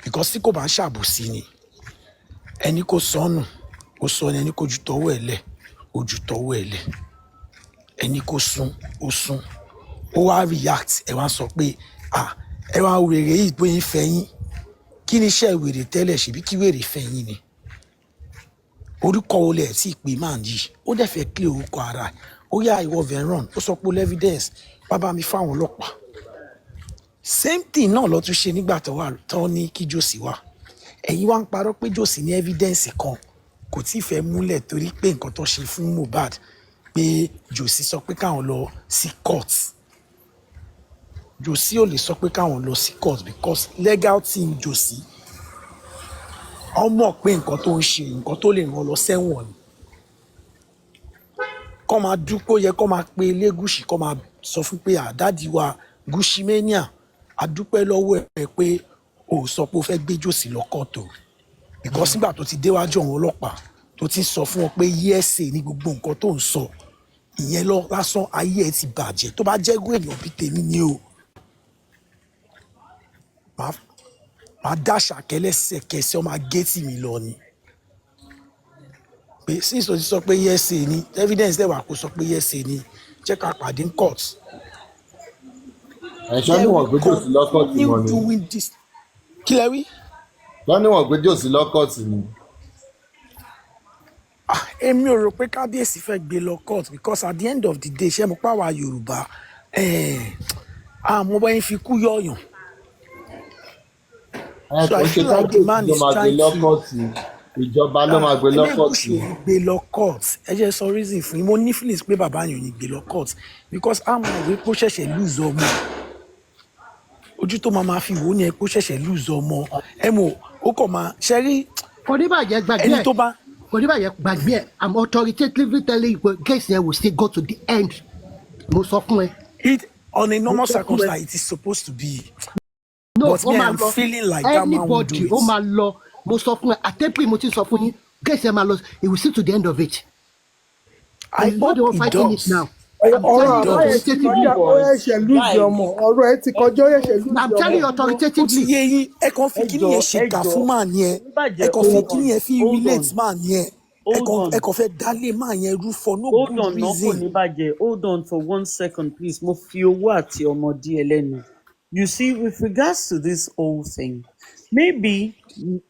because tí kò bá ń ṣàbòsí ni ẹni kò sọnù ó sọ ni ẹni kò ju tọwọ́ ẹ̀ lẹ̀ ó ju tọwọ́ ẹ̀ lẹ̀ ẹni kò sún ó sún ó wá react ẹ wá sọ pé ẹ wá wèrè yìí bóyá ń fẹ́ yín kí ni iṣẹ́ wèrè tẹ́lẹ̀ ṣebí kí wèrè fẹ́ yín ni orúkọ olè ẹ̀ tí ì pé máa yìí ó dẹ̀ fẹ́ clear orúkọ ara ẹ̀ ó yá ìwọ veron ó sọ pé evidence bàbá mi fáwọn ọlọ́pàá same thing náà ló tún ṣe nígbà tó wà tán ní kí jòsí wà ẹ̀yin wá ń parọ́ pé jòsí ní evidence kan kò tí ì fẹ́ múlẹ̀ torí pé nǹkan tó ṣe fún Mohbad pé jòsí sọ pé káwọn lọ sí court jòsí ò lè sọ pé káwọn lọ sí court because legal team jòsí ọmọ pé nǹkan tó ń ṣe nǹkan tó lè ràn lọ sẹ́wọ̀n ni kọ́ máa dúpọ̀ yẹ kọ́ máa pe Elégùṣì kọ́ máa sọ fún pé àdádì wa Gúṣì mania àdúpẹ́ lọ́wọ́ ẹ̀ pé ò sọ pé ó fẹ́ gbé jòsí lọ kọ́ọ̀tù because nígbà tó ti déwájú àwọn ọlọ́pàá tó ti sọ fún wọn pé yẹ́sẹ̀ ní gbogbo nǹkan tó ń sọ ìyẹn lọ lásán ayé ẹ ti bàjẹ́ tó bá jẹ́ gbé èèyàn bíi tèmi ni o máa dáṣà kẹlẹ́sẹ̀kẹsẹ̀ ọmọ agétì mi lọ ni pé sísọ ti sọ pé yẹ́sẹ̀ ni evidence dẹ̀ wà kó sọ pé yẹ́sẹ̀ ni jẹ́ ká pàdé ní court. ẹ̀ṣọ́ níwọ̀n gbé jòsí lọ́kọ̀tì mọ́ ni kí lẹ wí. wọ́n níwọ̀n gbé jòsí lọ́kọ̀tì ni. èmi ò rò pé kábíyèsí fẹ́ gbé lọ court because at the end of the day ṣé mo pàwọ́ Yorùbá àmọ́ bẹ́ẹ̀ fi kú yọ̀yàn. So I feel like the man is trying to ìjọba ló máa gbé lọ court. Elégùṣì ò gbé lọ court ẹ jẹ́ sọ reason fún yín mo ní feelings pé bàbá yẹn ò ní gbé lọ court because àmọ́ ìwé kó ṣẹ̀ṣẹ̀ lose ọmọ ojú tó máa fi wò ó ní ẹ kó ṣẹ̀ṣẹ̀ lose ọmọ ẹ mọ̀ ó kàn máa ṣe rí Konibaje gbàgbé ẹni tó bá. Konibaje gbàgbé ẹ I'm authoritatively telling you case yẹn will still go to the end mo sọ fún ẹ. It on a normal circumstance it is supposed to be. No, but me I'm feeling like that man will do it. Ó máa lọ mo sọ fún ẹ àtẹ́pẹ́ mo ti sọ fún yín case yẹn máa lọ it will still to the end of it. I hope it does. ọ̀rọ̀ ẹ̀ṣẹ̀ lùzì ọmọ ọ̀rọ̀ ẹ ti kọjọ́ ẹ̀ṣẹ̀ lùzì ọmọ. I'm telling you authoritatively. ó ti yé yín ẹ kàn fi kíni yẹn ṣe kà fún màá yẹn ẹ kàn fi kíni yẹn fi relate màá yẹn ẹ kàn fẹ́ dálé màá yẹn rú for no good reason. Konibaje, hold on for 1 second please mo fi owó àti ọmọdé ẹlẹ́nu. You see, with regards to this whole thing, maybe,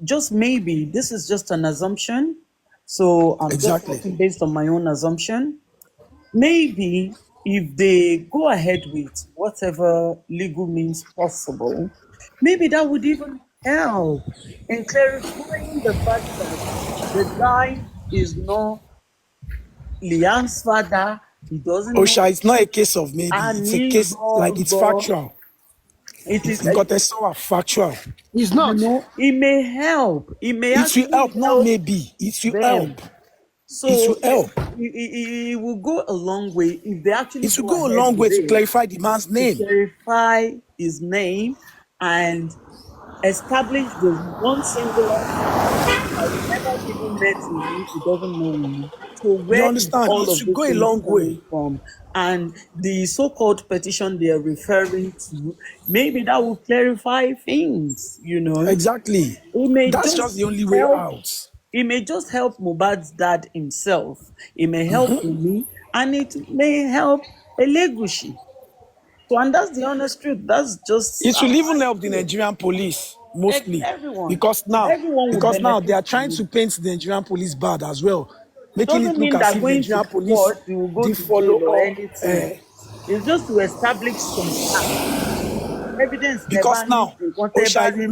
just maybe, this is just an assumption. So I'm just talking based on my own assumption. Maybe if they go ahead with whatever legal means possible, maybe that would even help in clarifying the fact that the guy is not Liam's father. He doesn't. Osha, it's not a case of maybe. It's a case like it's factual. It is got a sort of factual. It's not. It may help. It will help. Not maybe. It will help. So it will help. It will go a long way if they actually. It will go a long way to clarify the man's name. Clarify his name and establish the one singular. I've never even met him. He doesn't know me. So where you understand? It should go a long way. From? And the so-called petition they are referring to, maybe that will clarify things, you know. Exactly. That's just the only way out. It may just help Mohbad's dad himself. It may help me, and it may help Elégùṣì. So, and that's the honest truth. That's just. It will even help the Nigerian police mostly, because now they are trying to paint the Nigerian police bad as well. Making it look as if Nigerian police did follow up. It's just to establish some evidence. Because now, Osha, if you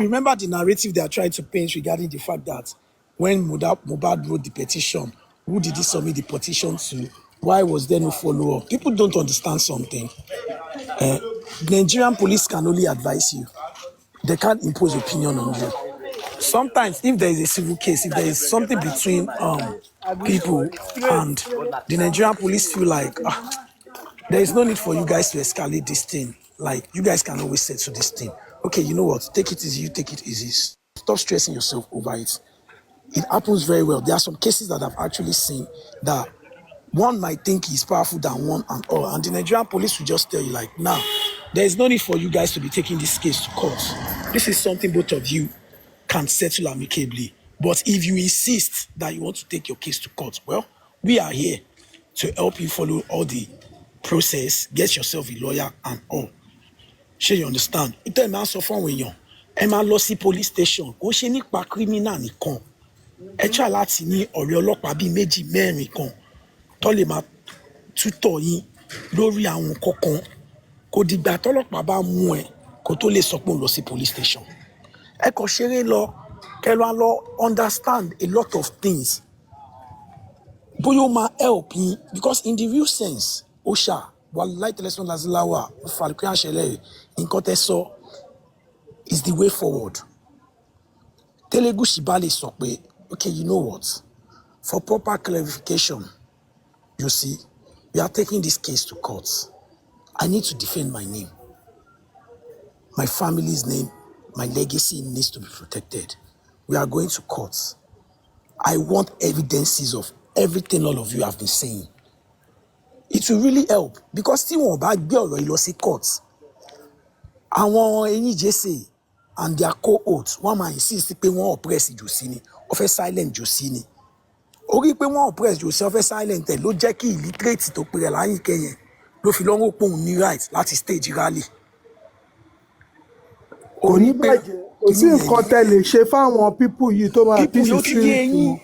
remember the narrative they are trying to paint regarding the fact that when Mohbad wrote the petition, who did he submit the petition to? Why was there no follow-up? People don't understand something. Nigerian police can only advise you. They can't impose opinion on you. Sometimes, if there is a civil case, if there is something between people and the Nigerian police feel like there is no need for you guys to escalate this thing. Like, you guys can always settle this thing. Okay, you know what? Take it easy. You take it easy. Stop stressing yourself over it. It happens very well. There are some cases that I've actually seen that one might think is powerful than one and all. And the Nigerian police will just tell you, like, nah, there is no need for you guys to be taking this case to court. This is something both of you can settle amicably. But if you insist that you want to take your case to court, well, we are here to help you follow all the process, get yourself a lawyer and all. Ṣé you understand? Ìtẹ́ máa ń sọ fún àwọn èèyàn, ẹ máa lọ sí police station, kò ṣe nípa criminal nìkan. Ẹ try láti ní ọ̀rẹ́ ọlọ́pàá bíi méjì mẹ́rin kan tó lè máa tútọ̀ yín lórí àwọn kọ̀ọ̀kan. Kò dìgbà tọ́lọ́pàá bá mú ẹ kó tó lè sọ pé òun lọ sí police station. Ẹ kàn ṣeré lọ, kẹ́ lọ understand a lot of things. Bóyá ó máa help yín because in the real sense, ó ṣá wàláì tẹlẹsán lazilawa fàlùkì àṣẹlẹ̀ nǹkan tẹ́ sọ is the way forward. Telegushi bá lè sọ pé, okay, you know what? For proper clarification, you see, we are taking this case to court. I need to defend my name. My family's name, my legacy needs to be protected. We are going to court. I want evidences of everything all of you have been saying. It will really help because tí wọ́n bá gbé ọ̀rọ̀ yìí lọ sí court, àwọn ẹ̀yin jẹ́sẹ̀ and their co-hosts wọ́n máa insist pé wọ́n oppress Jòsí ni, wọ́n fẹ́ silent Jòsí ni. Orí pé wọ́n oppress Jòsí, wọ́n fẹ́ silent ẹ̀ ló jẹ́ kí illiterate tó pèrè láyìn kẹyìn ló fi lọ́wọ́ pòun ní right láti stage rally. Konibaje, kò sí nǹkan tẹ́ lè ṣe fáwọn pípù yìí tó máa fi sí spirit wọn.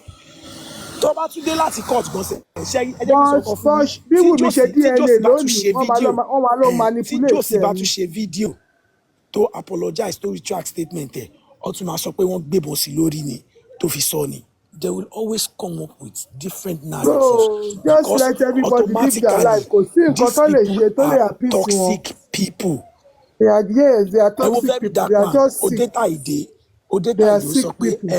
Tó bá tún dé láti court gan ṣe ẹ jẹ́ kí n sọ kan fún mi. Bí Wùmí ṣe DNA lónìí, wọ́n máa lọ manipulate tí Jòsí bá tún ṣe fídíò tó apologize tó retract statement ẹ̀ ó tún máa sọ pé wọ́n gbébọn sí lórí ni tó fi sọ ni. They will always come up with different narratives. So just let everybody live their life. Kò sí nǹkan tó lè ṣe tó lè appease wọn. Toxic people. They are toxic people. They are just sick. They are sick people.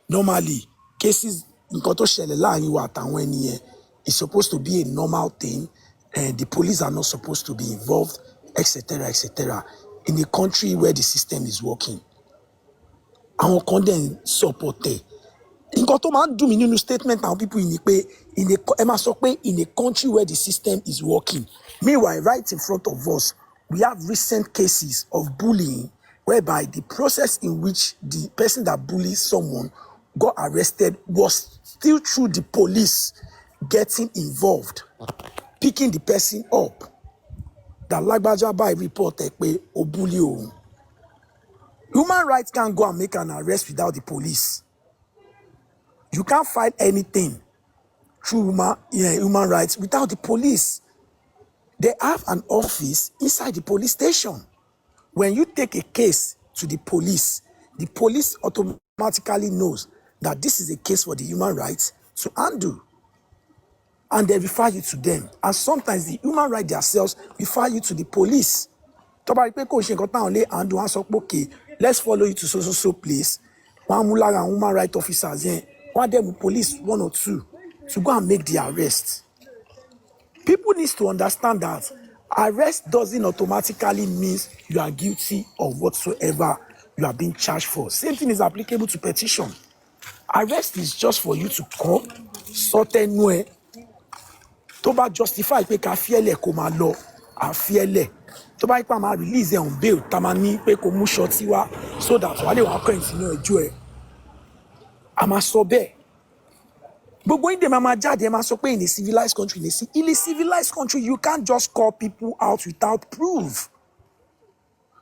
Normally, cases nǹkan tó ṣẹlẹ̀ láàrin wa àtàwọn ènìyàn is supposed to be a normal thing. The police are not supposed to be involved, etc., etc. In a country where the system is working. Àwọn kan dẹ̀ support ẹ̀. Nǹkan tó máa ń dùn mí nínú statement àwọn people ni pé ẹ máa sọ pé in a country where the system is working. Meanwhile, right in front of us, we have recent cases of bullying whereby the process in which the person that bullies someone got arrested was still through the police getting involved, picking the person up. That Lagbaja by reported pé ó bully òun. Human rights can't go and make an arrest without the police. You can't fight anything through human rights without the police. They have an office inside the police station. When you take a case to the police automatically knows that this is a case for the human rights to handle. And they refer you to them. And sometimes the human rights themselves refer you to the police. Okay, let's follow you to so place. One human rights officers, one them police, one or two, to go and make the arrest. People need to understand that arrest doesn't automatically mean you are guilty of whatsoever you are being charged for. Same thing is applicable to petition. Arrest is just for you to come, certain way, tó bá justify pé ká fiẹ́lẹ̀ kó máa lọ, à fiẹ́lẹ̀. Tó bá ipá máa release ẹ̀ on bail, tá máa ní pé kó mú ṣọtí wá so that wà lè wá kọ́yìn sínú ẹjọ́ ẹ̀. A máa sọ bẹ́ẹ̀. Gbogbo ìdè máa jáde, ẹ máa sọ pé in a civilized country, in a civilized country, you can't just call people out without proof.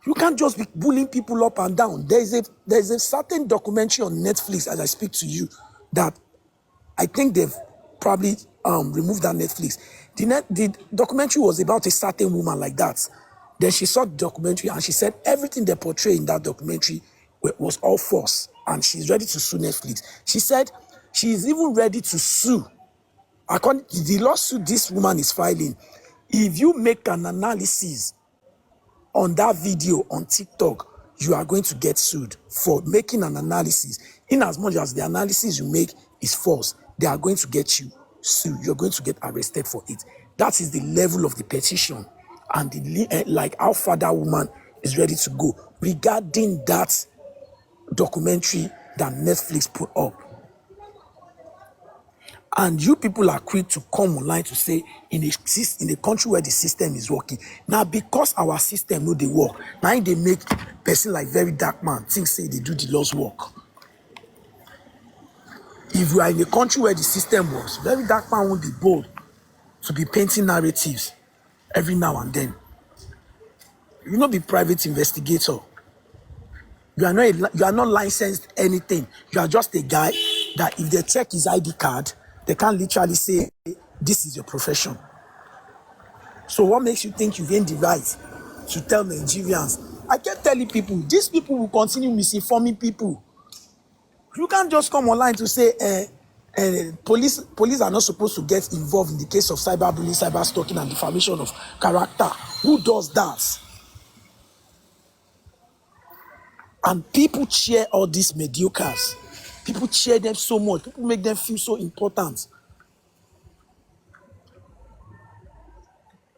You can't just be bullying people up and down. There's a certain documentary on Netflix as I speak to you that I think they've probably removed that Netflix. The documentary was about a certain woman like that. Then she saw the documentary and she said everything they portray in that documentary was all false and she's ready to sue Netflix. She said she is even ready to sue. According to the lawsuit this woman is filing, if you make an analysis on that video on TikTok, you are going to get sued for making an analysis. In as much as the analysis you make is false, they are going to get you sued. You're going to get arrested for it. That is the level of the petition and like how far that woman is ready to go regarding that documentary that Netflix put up. And you people are quick to come online to say in a country where the system is working. Now, because our system know they work, now they make person like very dark man think say they do the Lord's work. If we are in a country where the system works, very dark man won't be bold to be painting narratives every now and then. You not be private investigator. You are not licensed anything. You are just a guy that if they check his ID card, they can't literally say this is your profession. So what makes you think you've gained the right to tell Nigerians? I kept telling people, these people will continue misinforming people. You can't just come online to say police are not supposed to get involved in the case of cyberbullying, cyber stalking, and defamation of character. Who does that? And people cheer all these mediocres. People cheer them so much. People make them feel so important.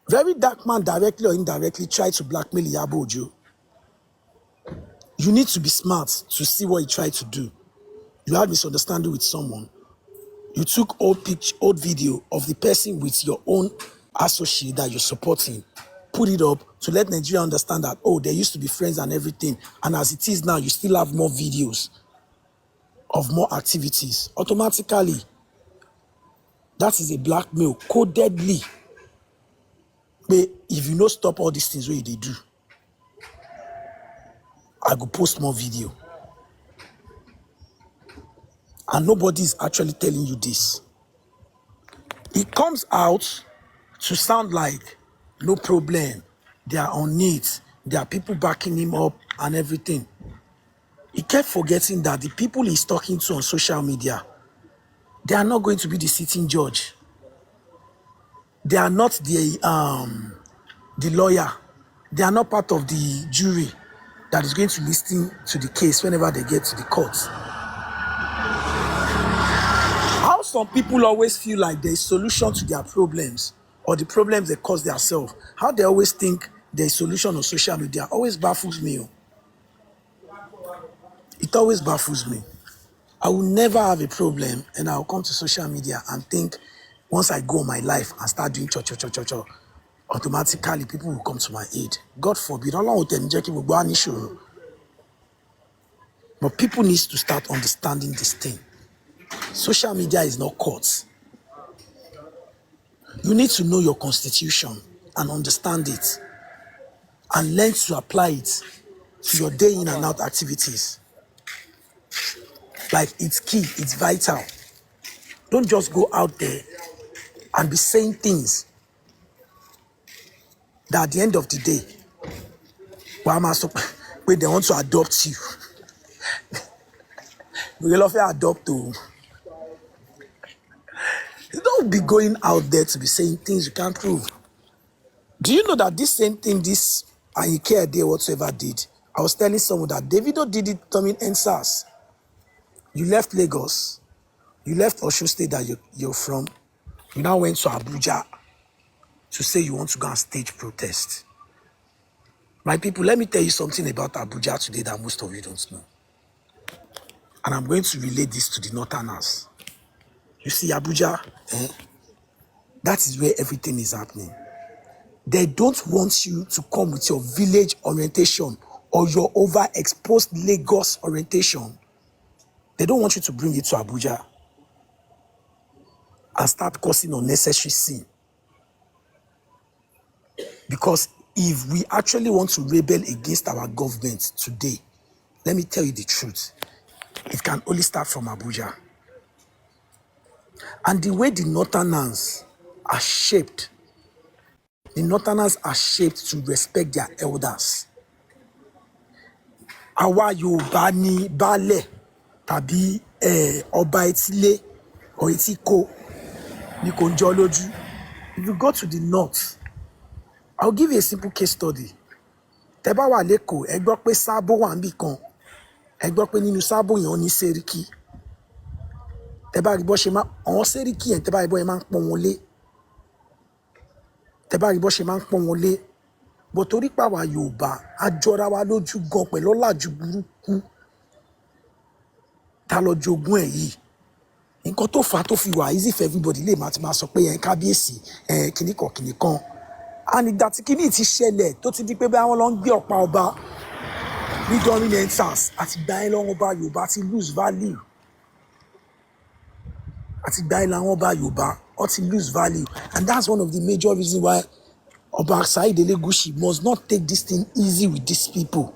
Very dark man directly or indirectly tried to blackmail Iyabo Ojo. You need to be smart to see what he tried to do. You had misunderstanding with someone. You took old video of the person with your own associate that you're supporting, put it up to let Nigeria understand that, oh, they used to be friends and everything. And as it is now, you still have more videos of more activities. Automatically, that is a blackmail, codedly. But if you don't stop all these things, what they do, I go post more video. And nobody is actually telling you this. It comes out to sound like no problem. They are on it. There are people backing him up and everything. He kept forgetting that the people he's talking to on social media, they are not going to be the sitting judge. They are not the lawyer. They are not part of the jury that is going to listen to the case whenever they get to the court. How some people always feel like there is solution to their problems or the problems they cause themselves. How they always think there is solution on social media always baffles me. It always baffles me. I will never have a problem and I'll come to social media and think once I go on my life and start doing cho, automatically people will come to my aid. God forbid. But people need to start understanding this thing. Social media is not court. You need to know your constitution and understand it and learn to apply it to your day in and out activities. Like it's key, it's vital. Don't just go out there and be saying things that at the end of the day, when they want to adopt you, we love to adopt you. Don't be going out there to be saying things you can't prove. Do you know that this same thing, this Ayike Ade whatsoever did, I was telling someone that Davido did it coming NSAS. You left Lagos, you left Osun State that you're from, you now went to Abuja to say you want to go and stage protest. My people, let me tell you something about Abuja today that most of you don't know. And I'm going to relate this to the Northerners. You see, Abuja, that is where everything is happening. They don't want you to come with your village orientation or your overexposed Lagos orientation. They don't want you to bring it to Abuja and start causing unnecessary sin. Because if we actually want to rebel against our government today, let me tell you the truth, it can only start from Abuja. And the way the Northerners are shaped, to respect their elders. Àwa Yorùbá ní baálẹ̀ tàbí ọba etílé or etíko ní kò ń jọ lójú. If you go to the north, I'll give you a simple case study. Tẹ́ bá wà l'Ékòó, ẹ gbọ́ pé Sábó wà níbì kan. Ẹ gbọ́ pé nínú Sábó yẹn ní Sẹ́ríkì. Tẹ́ bá rí bó ṣe máa àwọn Sẹ́ríkì yẹn tẹ́ bá rí bó ṣe máa ń pọ́n wọn lé. Tẹ́ bá rí bó ṣe máa ń pọ́n wọn lé. Bó torí pa àwa Yorùbá, a jọra wa lójú gan pẹ̀lú ọ̀làjú burúkú. Ta ló jogún ẹ̀ yìí? nǹkan tó fà á tó fi wà easy for everybody lè máa sọ pé kábíyèsí kìnnìkan and ìgbà tí kìnnì ti ṣẹlẹ̀ tó ti di pé báwọn lọ ń gbé ọ̀pá ọba ní dominance àti gba ẹ lọ́wọ́ ọba Yorùbá ti lose value àti gba ẹ lọ́wọ́ ọba Yorùbá ó ti lose value, and that's one of the major reasons why Ọba Saheed Elegushi must not take this thing easy with these people,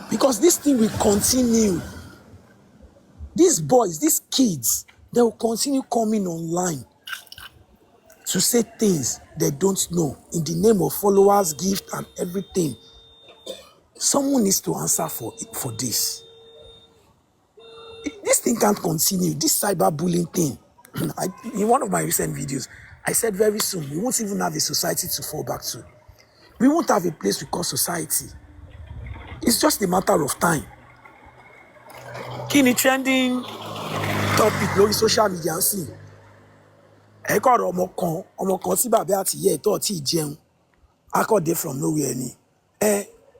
because this thing will continue. These boys, these kids, they will continue coming online to say things they don't know in the name of followers, gift, and everything. Someone needs to answer for this. This thing can't continue. This cyberbullying thing. In one of my recent videos, I said very soon we won't even have a society to fall back to. We won't have a place we call society. It's just a matter of time. Kini trending topic lórí social media ń sìn. Ẹ kọ́ ọ̀rọ̀ ọmọ kan tí bàbá àti ìyá ẹ̀ tó ti jẹun. Akọ́dé from nowhere ni.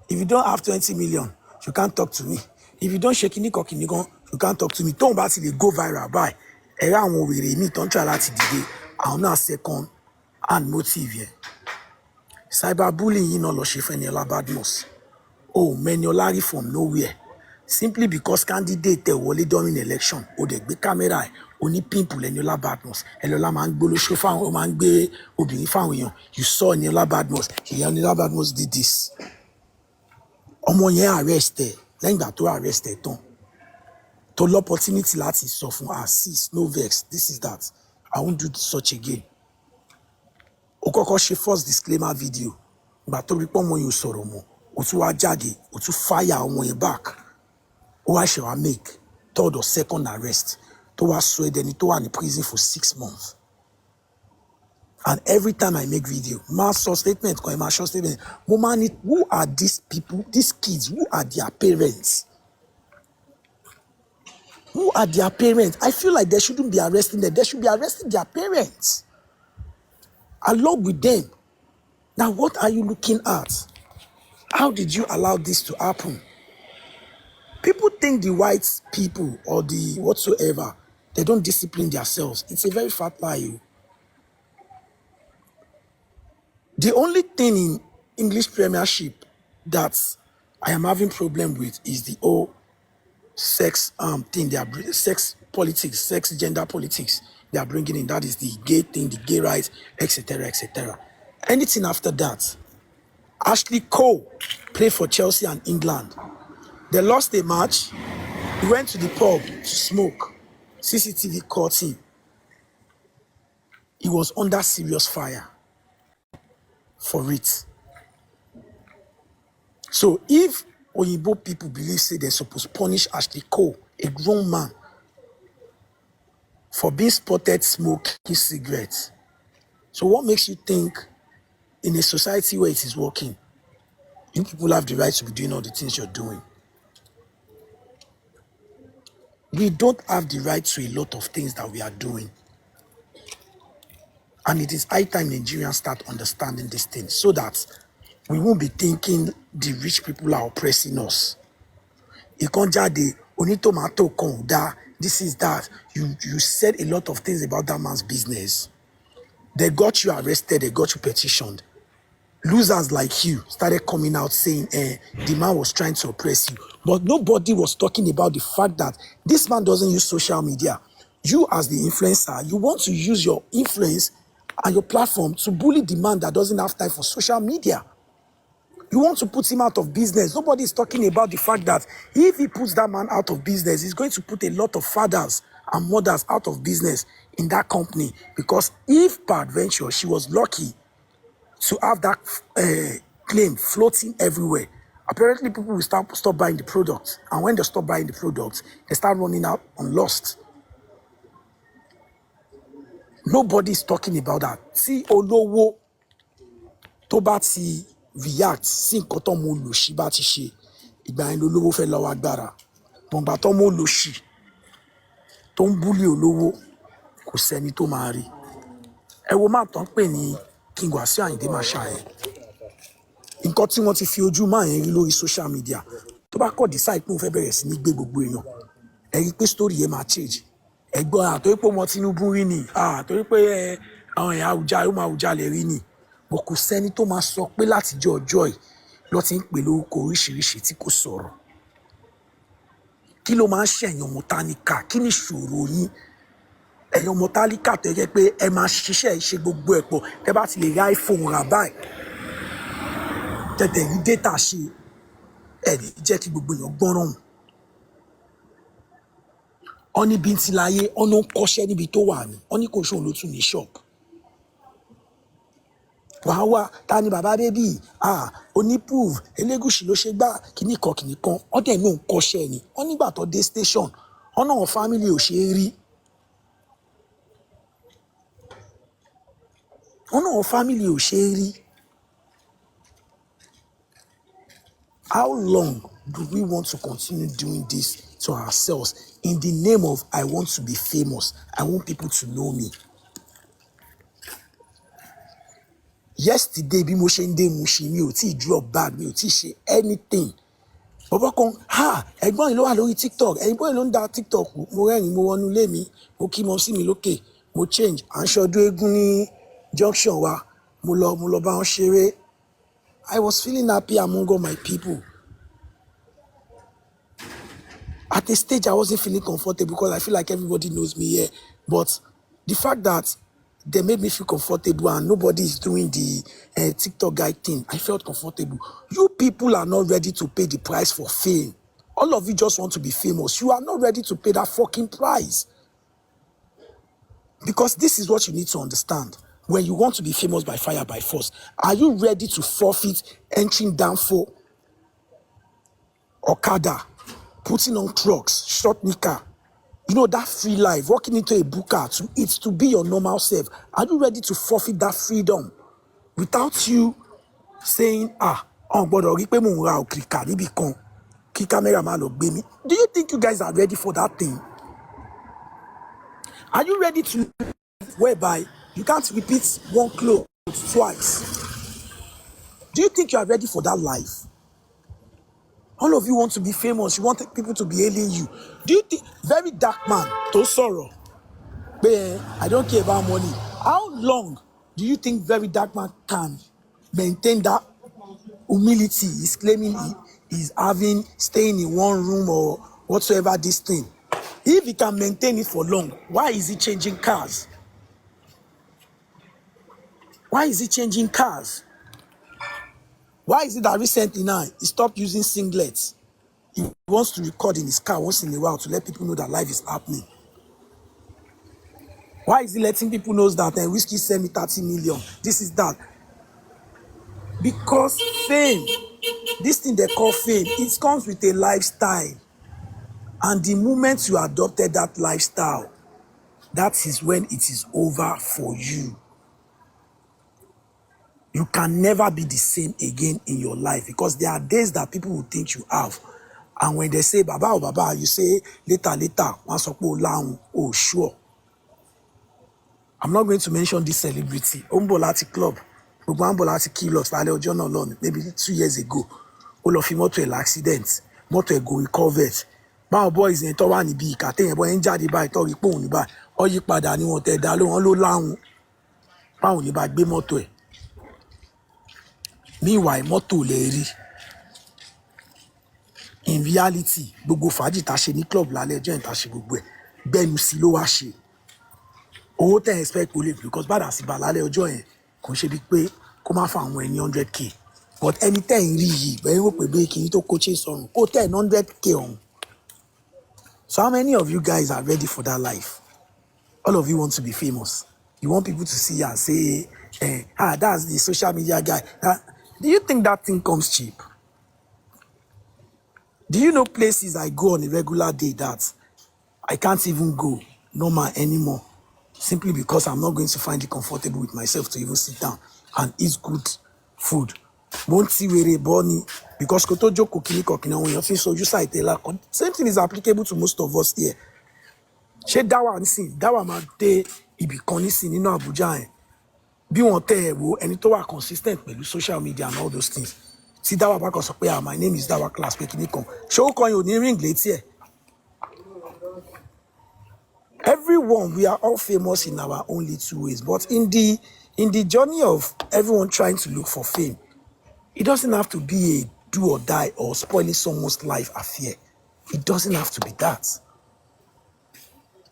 If you don't have 20 million, you can't talk to me. If you don't shake kinikan, you can't talk to me. Tóun bá ti lè go viral báyìí. Ẹ̀rọ àwọn òwèrè mi tó ń try láti dìde. Àwọn náà second hand motive yẹn. Cyberbullying yìí náà lọ ṣe fún Eniola Badmus. Meniola rí from nowhere. Simply because candidate wọlé during election, ó dẹ̀ gbé camera ẹ̀, ó ní pimple Eniola Badmus. Eniola máa ń gbólóṣó fáwọn, ó máa ń gbé obìnrin fáwọn èèyàn. You saw Eniola Badmus. Eniola Badmus did this. Ọmọ yẹn arrest ẹ̀, lẹ́yìn ìgbà tó arrest ẹ̀ tán. To l'opportunity láti sọ fún sis, no vex, this is that. I won't do such again. Ó kọ́kọ́ ṣe first disclaimer video. Ìgbà tó rí pé ọmọ yẹn ò sọ̀rọ̀ mọ́, ó tún wá jáde, ó tún fire ọmọ yẹn back. Ó wá ṣe wá make third or second arrest. Tó wá sọ ẹdẹni tó wà ní prison for 6 months. And every time I make video, my short statement, who are these people, these kids, who are their parents? Who are their parents? I feel like they shouldn't be arresting them. They should be arresting their parents along with them. Now, what are you looking at? How did you allow this to happen? People think the white people or the whatsoever, they don't discipline themselves. It's a very fat lie. The only thing in English Premiership that I am having problem with is the whole sex thing. They are sex politics, sex gender politics they are bringing in. That is the gay thing, the gay rights, etc., etc. Anything after that. Ashley Cole played for Chelsea and England. They lost a match. He went to the pub to smoke. CCTV caught him. He was under serious fire for it. So if Oyibo people believe say they're supposed to punish Ashley Cole, a grown man, for being spotted smoking cigarettes, so what makes you think in a society where it is working, you people have the right to be doing all the things you're doing? We don't have the right to a lot of things that we are doing. And it is high time Nigerians start understanding these things so that we won't be thinking the rich people are oppressing us. Ikonjade, onitomato konda, this is that. You said a lot of things about that man's business. They got you arrested, they got you petitioned. Losers like you started coming out saying the man was trying to oppress you. But nobody was talking about the fact that this man doesn't use social media. You as the influencer, you want to use your influence and your platform to bully the man that doesn't have time for social media. You want to put him out of business. Nobody is talking about the fact that if he puts that man out of business, he's going to put a lot of fathers and mothers out of business in that company. Because if peradventure she was lucky to have that claim floating everywhere, apparently people will stop buying the product. And when they stop buying the product, they start running out on lost. Nobody is talking about that. See, Olowo tó bá ti react sí nǹkan tó mọ olòṣì bá ti ṣe, ìgbà yẹn lolówó fẹ́ lọ́wọ́ agbára. Bọ̀ǹgbà tó mọ olòṣì tó ń búlì olówó kò sẹ́ni tó máa rí. Ẹ wo máa tán pè ní King Wasiu Ayinde Marshal yẹn. Nǹkan tí wọ́n ti fi ojú máa yẹn rí lórí social media tó bá kọ́ decide pé òun fẹ́ bẹ̀rẹ̀ sí ní gbé gbogbo èèyàn, ẹ rí pé story yẹn máa change. ẹ̀gbọ́n àtòrí pé ọmọ Tinubu rí ni àtòrí pé àwọn èèyàn Àwùjalè ó máa Àwùjalè rí ni bò kò sẹ́ni tó máa sọ pé látijọ́ ọjọ́ yìí ló ti ń pè lórúkọ oríṣiríṣi tí kò sọ̀rọ̀ kí ló máa ń ṣẹ̀yìn ọmọ táníkà kí ni ìṣòro yín ẹ̀yin ọmọ táníkà tó yẹ pé ẹ máa ṣiṣẹ́ ṣe gbogbo ẹ̀ pọ̀ tẹ́ bá ti lè ra iPhone rà báyìí tẹ̀tẹ̀ rí data ṣe ẹ̀ ní jẹ́ kí gbogbo èèyàn gbọ́ràn wọn ní bíntì láyé ọ̀nà ń kọ́ṣẹ́ níbi tó wà ní wọn ní kò ṣóun ló tún ní ṣọ́ọ̀bù wàá wá ta ni bàbá bébì onípùv Elégùṣì ló ṣe gbá kìnnìkan ọdẹ náà ń kọ́ṣẹ́ ni wọn nígbà tó dé station ọ̀nà àwọn fámìlì ò ṣe é rí ọ̀nà àwọn fámìlì ò ṣe é rí how long do we want to continue doing this to ourselves in the name of I want to be famous I want people to know me. Yesterday bí mo ṣe ń dé Mushin mi ò tí ì drop bag mi ò tí ì ṣe anything bọ́bọ́ kan ẹ̀gbọ́n yìí ló wà lórí TikTok ẹ̀gbọ́n yìí ló ń da TikTok mo rẹ́rìn mo wọnú ilé mi mo kí mọ sí mi lókè mo change à ń ṣọdún eégún ní junction wa mo lọ bá wọn ṣeré I was feeling happy among all my people. At a stage I wasn't feeling comfortable because I feel like everybody knows me here but the fact that they made me feel comfortable and nobody is doing the TikTok guy thing. I felt comfortable. You people are not ready to pay the price for fame. All of you just want to be famous. You are not ready to pay that fucking price. Because this is what you need to understand. When you want to be famous by fire, by force, are you ready to forfeit entering down for Okada, putting on trucks, short knicker, you know, that free life, walking into a buka to eat, to be your normal self? Are you ready to forfeit that freedom without you saying, do you think you guys are ready for that thing? Are you ready to whereby you can't repeat one clothes twice? Do you think you are ready for that life? All of you want to be famous. You want people to be hailing you. Do you think, very dark man, to sorrow, I don't care about money. How long do you think very dark man can maintain that humility? He's claiming he's having, staying in one room or whatsoever this thing. If he can maintain it for long, why is he changing cars? Why is he changing cars? Why is it that recently now he stopped using singlets? He wants to record in his car once in a while to let people know that life is happening. Why is he letting people know that whiskey sent me 30 million? This is that. Because fame, this thing they call fame, it comes with a lifestyle. And the moment you adopted that lifestyle, that is when it is over for you. You can never be the same again in your life because there are days that people will think you have. And when they say, Baba or Baba, you say, later, once oh, sure. I'm not going to mention this celebrity. Ombolati Club. Ombolati Kilos, maybe 2 years ago. All of him motor accident. Motor go recovered. My boys in Tawani B. Katen, boy, enjoy by Tori Pony by. Or you padà ni wọ́n tẹ̀ dá lóhùn ló láhùn. Báwo ni bá gbé mọ́tò ẹ̀? Meanwhile, mọ́tò lè rí. In reality, gbogbo fàájì tá ṣe ní club lálẹ́ ọjọ́ yẹn tá ṣe gbogbo ẹ̀. Bẹ́ẹ̀ni sí ló wá ṣe. Owó tẹ̀ expect kò lè because bàdà sí bá lálẹ́ ọjọ́ yẹn kò ṣe bí pé kó má fa àwọn ẹni 100k. But ẹni tẹ̀ ń rí yìí bẹ́ẹ̀ wò pé bí kìíní tó coach sọ̀rùn kó tẹ̀ 100k ọ̀hún. So how many of you guys are ready for that life? All of you want to be famous. You want people to see you and say, that's the social media guy. Do you think that thing comes cheap? Do you know places I go on a regular day that I can't even go normal anymore? Simply because I'm not going to find it comfortable with myself to even sit down and eat good food. Won't see where Bonnie because Kotojo Kokina when you feel so you say same thing is applicable to most of us here. She dawa nsin dawa ma de ibi kan nisin nínú Abuja yẹn bí wọ́n tẹ́ ẹ wo ẹni tó wà consistent pẹ̀lú social media and all those things tí dawa bá kàn sọ pé my name is dawa class pé kíní kan ṣé ó kàn yín ò ní ring létí ẹ̀ Everyone, we are all famous in our own little ways, but in the journey of everyone trying to look for fame, it doesn't have to be a do or die or spoiling someone's life affair. It doesn't have to be that.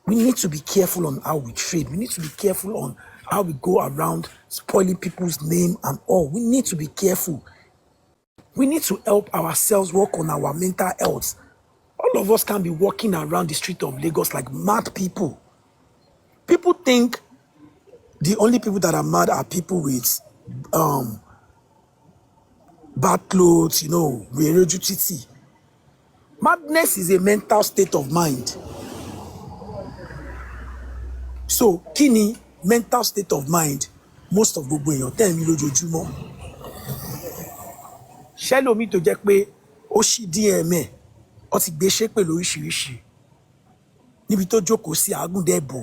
We need to be careful on how we trade. We need to be careful on how we go around spoiling people's name and all. We need to be careful. We need to help ourselves work on our mental health. All of us can be walking around the street of Lagos like mad people. People think the only people that are mad are people with bad clothes, titi. Madness is a mental state of mind. So, kini mental state of mind, most of gbogbo èèyàn tẹ́ mi lójoojúmọ́. Ṣẹ́lómi tó jẹ́ pé ó ṣí DM ẹ̀, ó ti gbé ṣépè lóríṣiríṣi. Níbi tó jókòó sí àgùndẹ̀bò,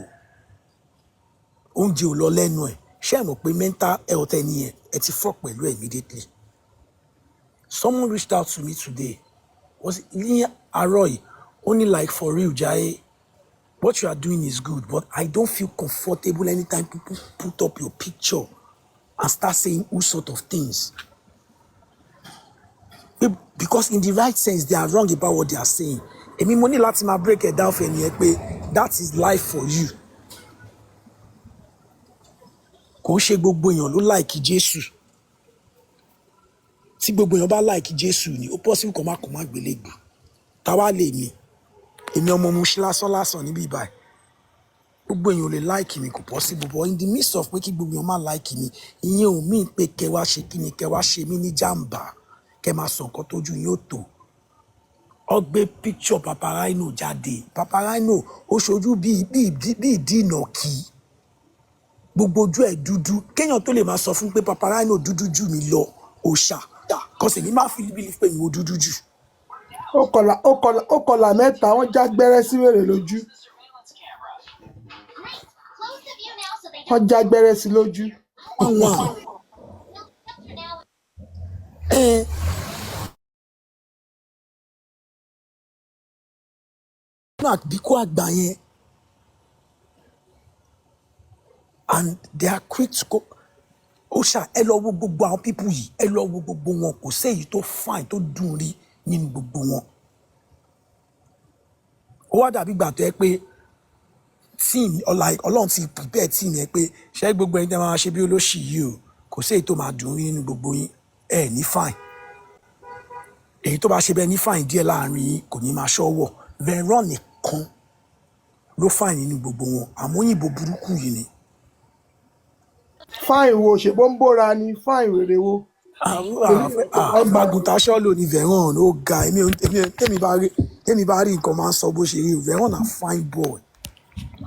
oúnjẹ ò lọ lẹ́nu ẹ̀. Ṣé ẹ mọ̀ pé mental health ẹni yẹn ẹ ti fọ́ pẹ̀lú ẹ̀ immediately? Someone reached out to me today. Was ní àárọ̀ yìí, only like for real, Jaiye. What you are doing is good, but I don't feel comfortable anytime people put up your picture and start saying all sort of things. Because in the right sense, they are wrong about what they are saying. Èmi mo ní láti máa break it down for ẹni yẹn pé that is life for you. Kò ṣe gbogbo èèyàn ló like Jésù. Tí gbogbo èèyàn bá like Jésù ni, ó possible kó má gbélégbù. Táwa lè mi. Èmi ọmọ mu ṣí lásán níbí báyìí. Gbogbo èèyàn ò lè like mi, kò possible, but in the midst of pé kí gbogbo èèyàn má like mi, ìyẹn ò mean pé kẹ́ wá ṣe kíni, kẹ́ wá ṣe mí ní jàǹbá, kẹ́ máa sọ nǹkan tójú yín ó tó. Ó gbé picture Papa Rhino jáde. Papa Rhino ó ṣojú bí ìdí ìnàkí. Gbogbo ojú ẹ̀ dúdú. Kéèyàn tó lè máa sọ fún pé Papa Rhino dúdú jù mí lọ, òòṣà. Kọ́sì ní máa fi believe pé mi ò dúdú jù. Ó kọlà mẹ́ta, wọ́n já gbẹ́rẹ́ sí wèrè lójú. Wọ́n já gbẹ́rẹ́ sí lójú. Àbíkú àgbà yẹn. And they are quick to go. Òòṣà, ẹ lọ wo gbogbo àwọn people yìí, ẹ lọ wo gbogbo wọn, kò séyìí tó fine tó dùn rí nínú gbogbo wọn. Ó wá dàbí ìgbà tó yẹ pé team Ọlọ́run ti prepare team yẹn pé ṣé gbogbo ẹni tẹ́ máa ṣe bí olóṣì yìí o, kò séyìí tó máa dùn rí nínú gbogbo yín, ẹ ní fine. Èyí tó bá ṣe bẹ́ẹ̀ ní fine díẹ̀ láàrin yín kò ní máa ṣọ́wọ̀. Veron nìkan ló fine nínú gbogbo wọn, àmọ́ òyìnbó burúkú yìí ni. Fine wo ṣe bó ń bóra ni fine wèrè wo. Àgbàgùntà ṣọ́lò ni Veron ó ga. Tèmi bá rí nǹkan máa ń sọ bó ṣe rí. Veron na fine boy.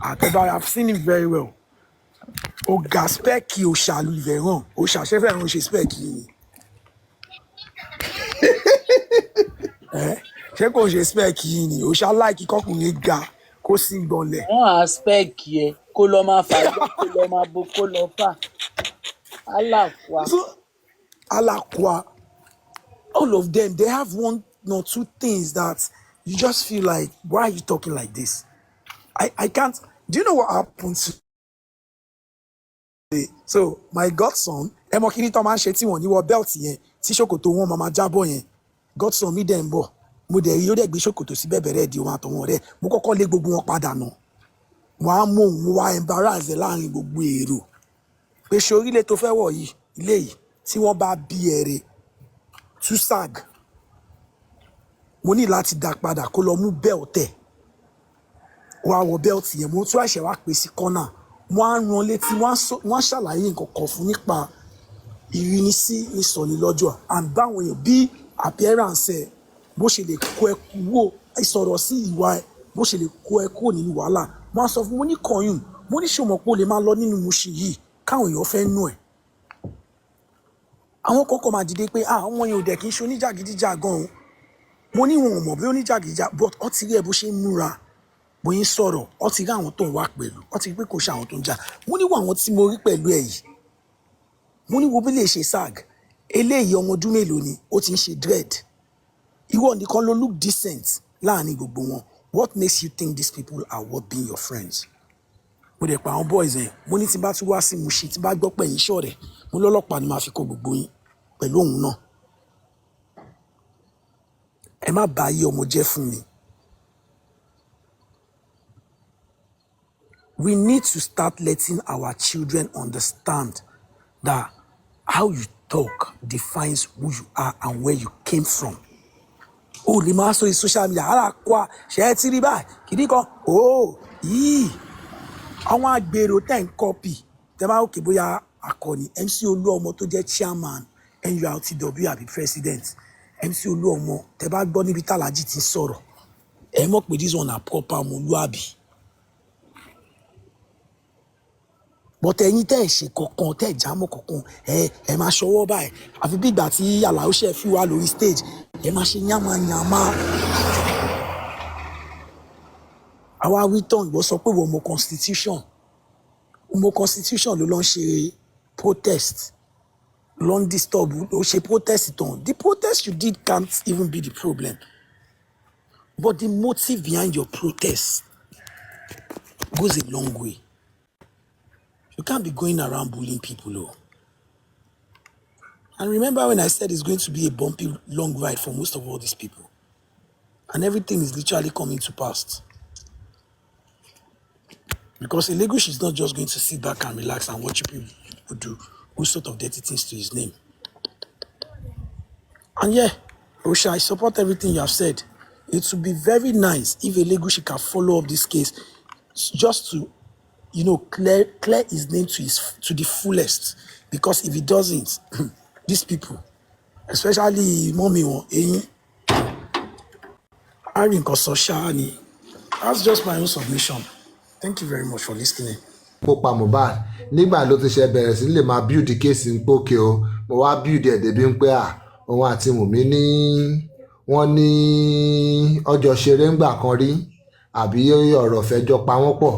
I've seen him very well. Ó ga spẹ́ẹ̀kì òòṣà lu Veron. Òòṣà ṣe Veron ṣe spẹ́ẹ̀kì yìí. Ṣé kò ṣe spẹ́ẹ̀kì yìí ni? Òòṣà láìkí kọkùnrin ga kó sì gbọ̀nlẹ̀. Wọ́n á spẹ́ẹ̀kì ẹ kó lọ máa fà jẹ́ kó lọ máa bo kó lọ fà. Alakwa. All of them, they have one or two things that you just feel like, why are you talking like this? I can't. Do you know what happened today? So my godson, ẹ mọ̀ kíní tó máa ń ṣe tí wọ́n ní wọ belt yẹn, tí ṣòkòtò wọn máa jábọ̀ yẹn. Godson mi dẹ̀ ń bọ̀. Mo dẹ̀ rí ó dẹ̀ gbé ṣòkòtò sí bẹ̀bẹ̀rẹ̀ di wọn àtọwọn rẹ̀. Mo kọ́kọ́ lé gbogbo wọn padà nà. Wọ́n á mú òun wá embarrass láàrin gbogbo èrò. Pé ṣe orílẹ̀ tó fẹ́ wọ̀ yìí, ilé yìí, tí wọ́n bá bí ẹ̀rẹ̀ tú sag. Mo ní láti dá padà kó lọ mú belt ẹ̀. Wọ́n á wọ belt yẹn, mo tún àṣẹ wá pè sí corner. Wọ́n á rán létí, wọ́n á ṣàlàyé nǹkan kan fún nípa ìrínisí ìsọ̀ni lọ́jọ́. And báwọn èèyàn bí appearance ẹ̀ bó ṣe lè kó ẹ kúrò, ìsọ̀rọ̀ sí ìwà ẹ̀ bó ṣe lè kó ẹ kúrò nínú wàhálà. Wọ́n á sọ fún mo ní kọyùn, mo ní ṣòmọ̀ pé o lè máa lọ nínú Mushin yìí káwọn èèyàn fẹ́ nù ẹ̀. Àwọn kọ́kọ́ máa dìde pé àwọn èèyàn ò dẹ̀ kí n ṣe oníjàgídíjàgan o. Mo ní wọn ò mọ̀ bí oníjàgídíjà, but ó ti rí ẹ bó ṣe ń múra, bó ń sọ̀rọ̀, ó ti rí àwọn tó ń wá pẹ̀lú, ó ti rí pé kò ṣe àwọn tó ń jà. Mo ní wo àwọn tí mo rí pẹ̀lú ẹ yìí. Mo ní wo bí lè ṣe sag. Eléyìí ọmọ ọdún mélòó ni ó ti ń ṣe dread. Ìwọ nìkan ló look decent láàrin gbogbo wọn. What makes you think these people are worth being your friends? mo dẹ̀ pa àwọn boys ẹ̀ mo ní tí bá tún wá sí Mushin tí bá gbọ́ pé yín ṣọ̀rẹ́ mo lọ́lọ́pàá ni màá fi kó gbogbo yín pẹ̀lú òun náà ẹ má bà ayé ọmọ jẹ́ fún mi. We need to start letting our children understand that how you talk defines who you are and where you came from. Oh, lè máa sọ social media ara kwa ṣe é ti rí báyìí kìdí kan yìí àwọn agbèrò tẹ̀ ń kọ́pì tẹ́ bá òkè bóyá akọni MC Oluomo tó jẹ́ chairman NURTW àbí president MC Oluomo tẹ́ bá gbọ́ níbi tàlájì ti sọ̀rọ̀ ẹ mọ̀ pé this one na proper ọmọlúàbí. But ẹ̀yin tẹ́ ẹ̀ ṣe kankan tẹ́ ẹ̀ jámọ́ kankan ẹ máa ṣọwọ́ báyìí àfi bí ìgbà tí Àlàó ṣe fi wá lórí stage ẹ máa ṣe yánmayànmá. àwa wí tán ìwọ sọ pé wọ́n mọ constitution ló lọ ń ṣe protest ló ń disturb ló ṣe protest tán. The protest you did can't even be the problem but the motive behind your protest goes a long way. You can't be going around bullying people, though. And remember when I said it's going to be a bumpy, long ride for most of all these people. And everything is literally coming to pass. Because Elegushi is not just going to sit back and relax and watch people do all sort of dirty things to his name. And yeah, Osha, I support everything you have said. It would be very nice if Elegushi can follow up this case just to clear his name to the fullest. Because if he doesn't, these people, especially mommy that's just my own submission. Thank you very much for listening. Mo pa Mohbad nígbà ló ti ṣe bẹ̀rẹ̀ sí lè máa build the case ń pókè o mo wá build ẹ̀ débi ń pé òun àti Wùmí ní wọ́n ní ọjọ́ ṣeré ńgbà kan rí àbí ọ̀rọ̀ fẹjọ́ pa wọ́n pọ̀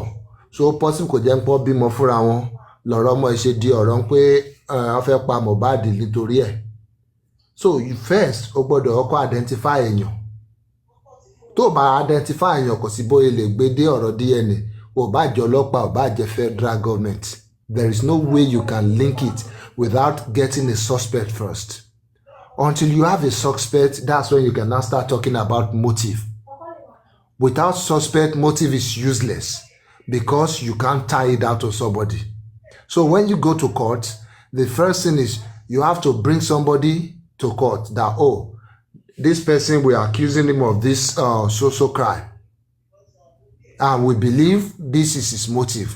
so possible kò jẹ́ ń pọ́ bímọ fúnra wọn lọ́rọ̀ ọmọ ìṣe di ọ̀rọ̀ ń pé wọ́n fẹ́ pa Mohbad nítorí ẹ̀. So you first o gbọ́dọ̀ ọkọ̀ identify èèyàn tó bá identify èèyàn kò sí bóyá lè gbé dé ọ̀rọ̀ DNA ò bá jẹ́ ọlọ́pàá ò bá jẹ́ federal government. There is no way you can link it without getting a suspect first. Until you have a suspect, that's when you can now start talking about motive. Without suspect, motive is useless because you can't tie it out to somebody. So when you go to court, the first thing is you have to bring somebody to court that, this person, we are accusing him of this social crime. And we believe this is his motive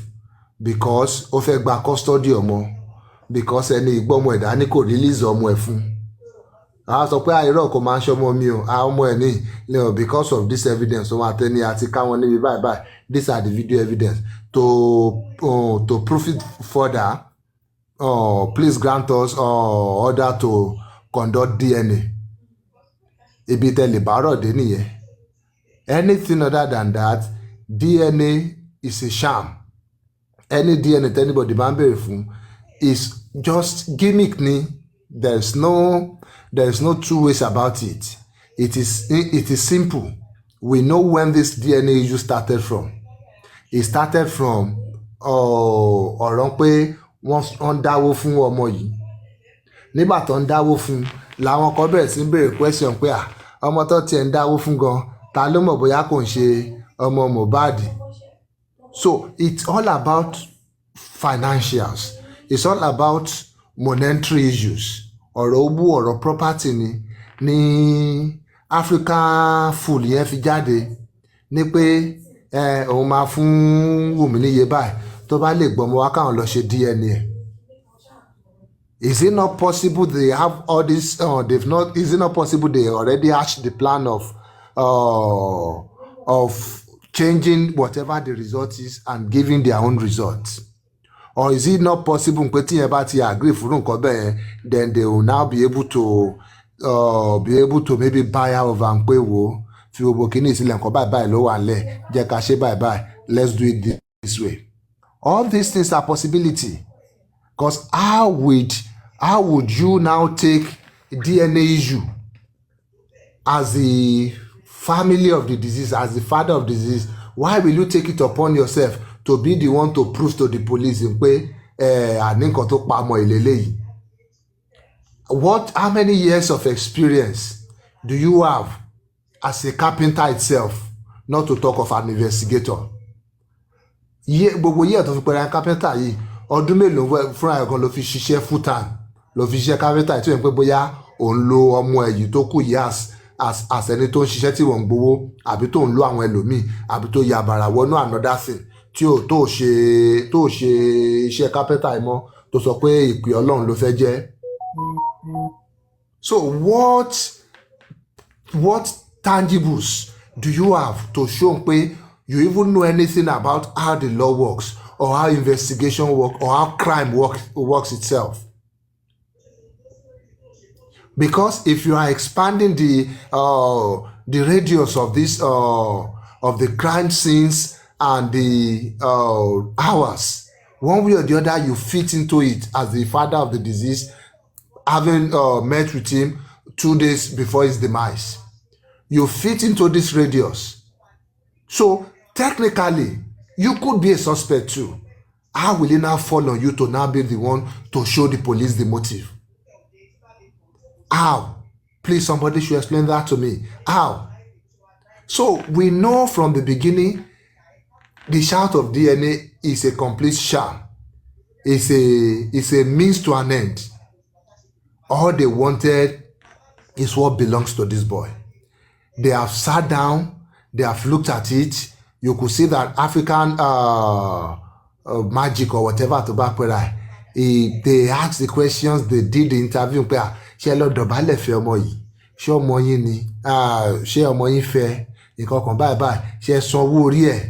because ó fẹ́ gba custody ọmọ because ẹni ìgbọ́mọ ẹ̀dá ní kò release ọmọ ẹ̀ fún. A sọ pé àìrọ̀ kò máa ń ṣọmọ mi o ọmọ ẹ̀ ní because of this evidence wọ́n àtẹni àti káwọn níbi báyìí these are the video evidence to prove it further please grant us order to conduct DNA. Ibi tẹ́lẹ̀ bárọ̀ dé nìyẹn. Anything other than that, DNA is a sham. Any DNA that anybody bá ń béèrè fún is just gimmick ni. There is no two ways about it. It is simple. We know when this DNA issue started from. It started from ọ̀rọ̀ pé wọ́n dáwó fún ọmọ yìí. Nígbà tó ń dáwó fún làwọn kan bẹ̀rẹ̀ sí ń béèrè question pé ọmọ tó tiẹ̀ ń dáwó fún gan ta ló mọ̀ bóyá kò ń ṣe ọmọ Mohbad. So it's all about financials. It's all about monetary issues. Ọ̀rọ̀ owó ọ̀rọ̀ property ní African Fool yẹn fi jáde ní pé òun máa fún Wùmí níye báyìí tó bá lè gbọ́mọ wá káwọn lọ ṣe DNA. Is it not possible they have all this? Is it not possible they already hatched the plan of changing whatever the result is and giving their own results? Or is it not possible pé tí yẹn bá ti agree fún nǹkan bẹ́ẹ̀ then they will now be able to maybe buy out of and pé wo fi gbogbo kìíní ìsìlẹ̀ nǹkan báyìí ló wà nílẹ̀ jẹ́ ká ṣe báyìí let's do it this way. All these things are possibility. Because how would you now take DNA issue as the family of the disease, as the father of the disease? Why will you take it upon yourself to be the one to prove to the police pé àní nǹkan tó pa ọmọ ìlélẹ́yìí. How many years of experience do you have as a carpenter itself, not to talk of an investigator? Gbogbo year tó fi pẹ̀lú carpenter yìí, ọdún mélòó fúnra ẹ̀ gan ló fi ṣiṣẹ́ full time, ló fi ṣiṣẹ́ carpenter yìí tó yẹ pé bóyá òun lo ọmọ ẹ̀yìn tó kù yìí as ẹni tó ń ṣiṣẹ́ tí wọ́n ń gbowó, àbí tó ń lo àwọn ẹlòmíì, àbí tó ya bàrà wọnú another thing tí ò tó ṣe iṣẹ́ carpenter yìí mọ́, tó sọ pé ìpè Ọlọ́run ló fẹ́ jẹ́. So what tangibles do you have to show pé you even know anything about how the law works, or how investigation works, or how crime works itself? Because if you are expanding the radius of this of the crime scenes and the hours, one way or the other, you fit into it as the father of the deceased, having met with him 2 days before his demise. You fit into this radius. So technically, you could be a suspect too. How will it now fall on you to now be the one to show the police the motive? How? Please, somebody should explain that to me. How? So we know from the beginning, the shout of DNA is a complete sham. It's a means to an end. All they wanted is what belongs to this boy. They have sat down, they have looked at it. You could see that African magic or whatever to back where they asked the questions, they did the interview. Ṣé lọ dọ̀bálẹ̀ fẹ́ ọmọ yìí? Ṣé ọmọ yín ni? Ṣé ọmọ yín fẹ́? Nǹkan kan báyìí ṣé sanwó orí ẹ̀?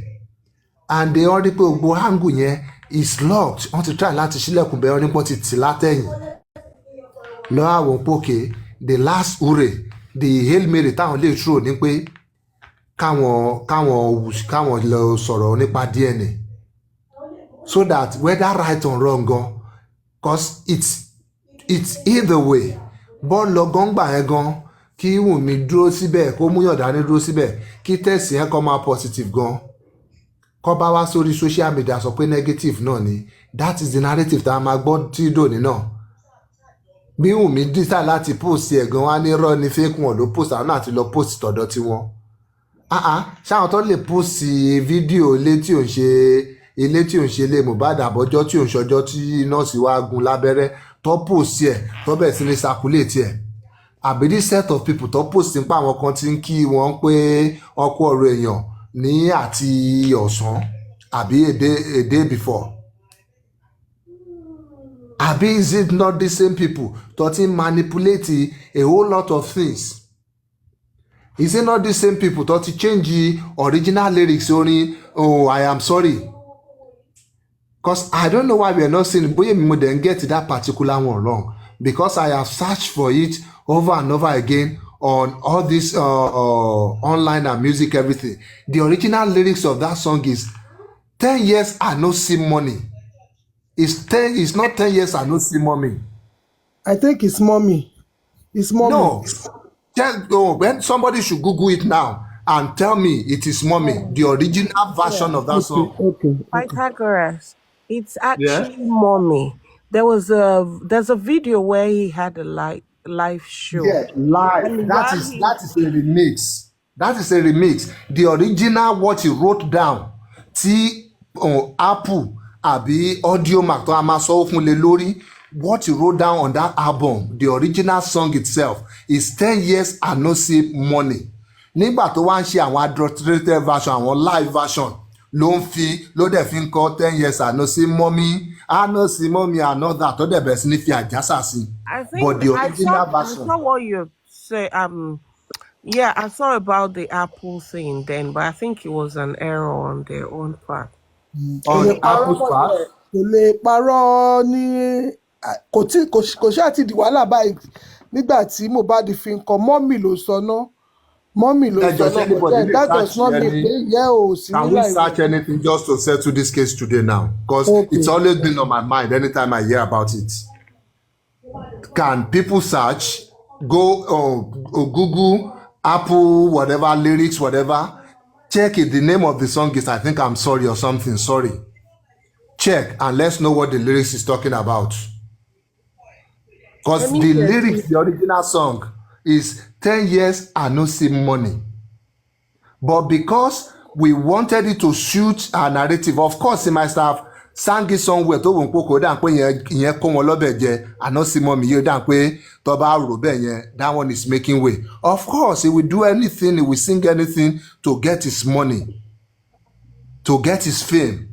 And they already pé gbogbo angle yẹn is locked. Wọ́n ti try láti ṣílẹ̀kùn bẹ́ẹ̀ wọ́n ní pọ́n ti tì látẹ̀yìn. Lọ́wọ́ àwọn pókè the last ure, the Hail Mary táwọn lè tró ní pé káwọn lọ sọ̀rọ̀ nípa DNA. So that whether right or wrong gan, cause it's either way. Bọ́ọ̀lù lọ́gán gbà yẹn gan, kí Wùnmí dúró síbẹ̀, kó múyàn dání dúró síbẹ̀, kí tẹ̀sí yẹn kọ́ máa positive gan. Kọ́ bá wá sórí social media sọ pé negative náà ni. That is the narrative tá a máa gbọ́ tí dòní náà. Bí Wùnmí dísà láti post ẹ̀ gan, wá ní rọ́ ní fake wọn ló post àwọn náà ti lọ post tọ̀dọ̀ tiwọn. Ṣáwọn tó lè post fídíò ilé tí ò ń ṣe ilé Mohbad àbọ̀jọ́ tí ò ń ṣọjọ́ tí nọ́ọ̀sì wá gún lábẹ́rẹ́ tó post ẹ̀ tó bẹ̀rẹ̀ sí ní circulate ẹ̀. Àbí this set of people tó post nípa àwọn kan tí ń kí wọ́n pé ọkọ ọ̀rọ̀ èèyàn ní àti ọ̀sán àbí a day before. Àbí is it not the same people tó ti manipulate a whole lot of things? Is it not the same people tó ti change the original lyrics orin "Oh, I am sorry"? Because I don't know why we are not seeing bóyá mi mo dẹ̀ get that particular one wrong, because I have searched for it over and over again on all this online and music everything. The original lyrics of that song is 10 years I no see money. It's not 10 years I no see mommy. I think it's mommy. It's mommy. No. When somebody should Google it now and tell me it is mommy, the original version of that song. Okay. Pythagoras. It's actually mommy. There's a video where he had a live show. Yeah, live. That is a remix. That is a remix. The original what he wrote down, Apple àbí Audio Mac tó a máa sọ fún lé lórí, what he wrote down on that album, the original song itself is 10 years I no see money. Nígbà tó wá ń ṣe àwọn adulterated version, àwọn live version, ló dẹ̀ fi ń kọ 10 years I no see mommy, I no see mommy, I know that, tó dẹ̀ bẹ̀rẹ̀ sí ní fi àjásà sí. But the original version. I saw what you say. Yeah, I saw about the Apple thing then, but I think it was an error on their own part. On Apple's part? Kò lè parọ́ ní kò ṣáà ti di wàhálà báyìí nígbà tí Mohbad fi ń kọ mọ́mì ló sọ náà. Mommy ló sọ náà, but then that does not mean pé yẹ́ ò sí Can we search anything just to settle this case today now? Because it's always been on my mind anytime I hear about it. Can people search, go Google, Apple, whatever, lyrics, whatever, Check it. The name of the song is I Think I'm Sorry or something. Sorry. Check and let's know what the lyrics is talking about. Because the lyrics, the original song is 10 years and no see money. But because we wanted it to suit our narrative, of course, he might have sang it somewhere tó wọ́n kókó dáhùn pé ìyẹn kó wọn lọ́bẹ̀ jẹ àná sí mọ́ mi yóò dáhùn pé tó bá rò bẹ́ẹ̀ yẹn that one is making way. Of course, he will do anything, he will sing anything to get his money, to get his fame.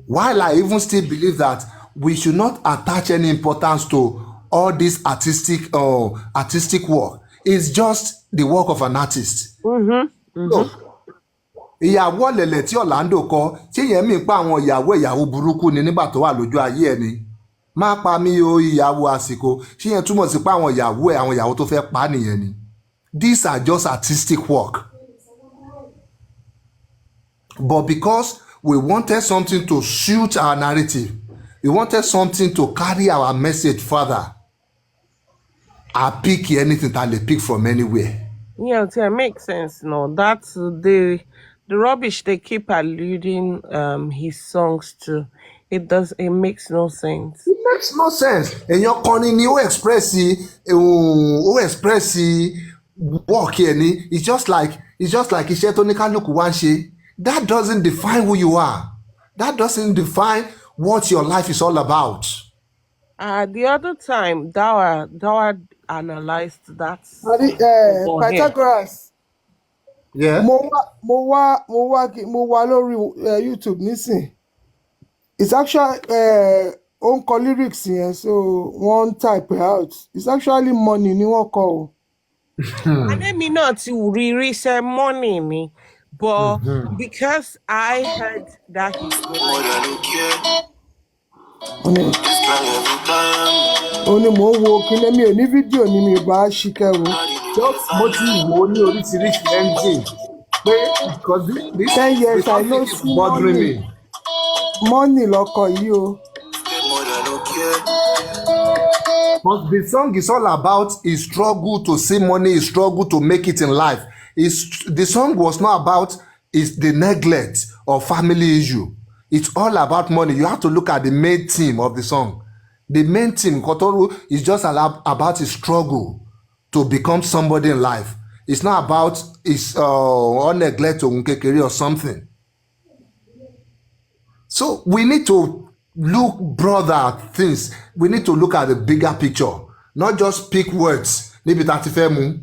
While I even still believe that we should not attach any importance to all this artistic work. It's just the work of an artist. So, ìyàwó ọ̀lẹ̀lẹ̀ tí Orlando kọ tí yẹn mí pa àwọn ìyàwó burúkú ni nígbà tó wà lójú ayé ẹ̀ ni má pa mí o ìyàwó àsìkò tí yẹn túmọ̀ sí pé àwọn ìyàwó tó fẹ́ pa nìyẹn ni. These are just artistic work. But because we wanted something to suit our narrative, we wanted something to carry our message further, I pick anything that they pick from anywhere. Yeah, it makes sense. No, that's the rubbish they keep alluding his songs to. It makes no sense. It makes no sense. And your calling you express work here. It's just like iṣẹ́ tó ní kálukú wá ń ṣe. That doesn't define who you are. That doesn't define what your life is all about. The other time, Dawa analyzed that. Pythagoras. Yeah. Mo wá lórí YouTube nísìn. It's actually own call lyrics yẹn, so one type out. It's actually money ni wọ́n kọ o. Ademi náà ti rírí ṣe money ni, but because I heard that he's ó ní mò ń wo kílẹ̀ mi ò ní fídíò ni mi bá ṣìkẹ́ wo. Mo ti wò ó ní oríṣiríṣi engine pé because this 10 years I know is bothering me. Money lọkọ yìí o. But the song is all about his struggle to see money, his struggle to make it in life. The song was not about the neglect of family issue. It's all about money. You have to look at the main theme of the song. The main theme, Kotoru, is just about his struggle to become somebody in life. It's not about his neglect or something. So we need to look broader at things. We need to look at the bigger picture, not just pick words. Níbi tá ti fẹ́ mú.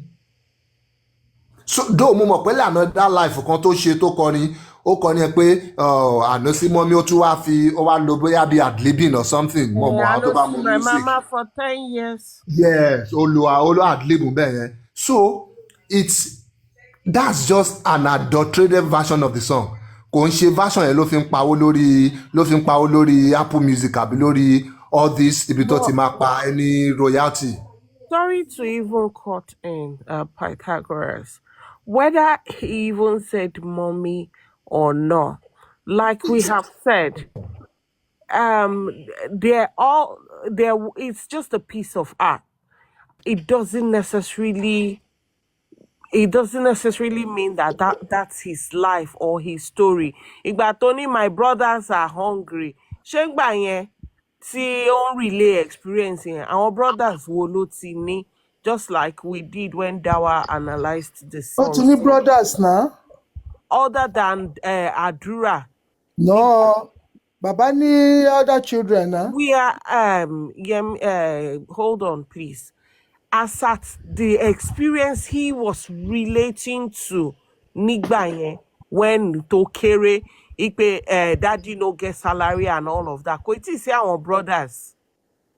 So though mo mọ̀ pé another life kan tó ṣe tó kọrin ó kọrin ẹ pé àná sí mọ́mí ó tún wá lo bóyá bí ad-libbing or something. Yeah, I know my mama for 10 years. Yes, ó ad-libbing bẹ́ẹ̀ yẹn. So that's just an adulterated version of the song. Kò ń ṣe version yẹn ló fi ń pawó lórí Apple Music àbí lórí all this ibi tó ti máa pa any royalty. Sorry to even cut in Pythagoras. Whether he even said mommy or not, like we have said, it's just a piece of art. It doesn't necessarily mean that's his life or his story. Ìgbà tó ní my brothers are hungry. Ṣé ngbà yẹn tí ó ń relay experience yẹn, our brothers wo ló ti ní, just like we did when Dawa analyzed the song. Ó ti ní brothers now? Other than Adura. No. Baba ní other children now? We are hold on please. As at the experience he was relating to nígbà yẹn when tó kéré ipe daddy no get salary and all of that. Kò tí ì sí àwọn brothers.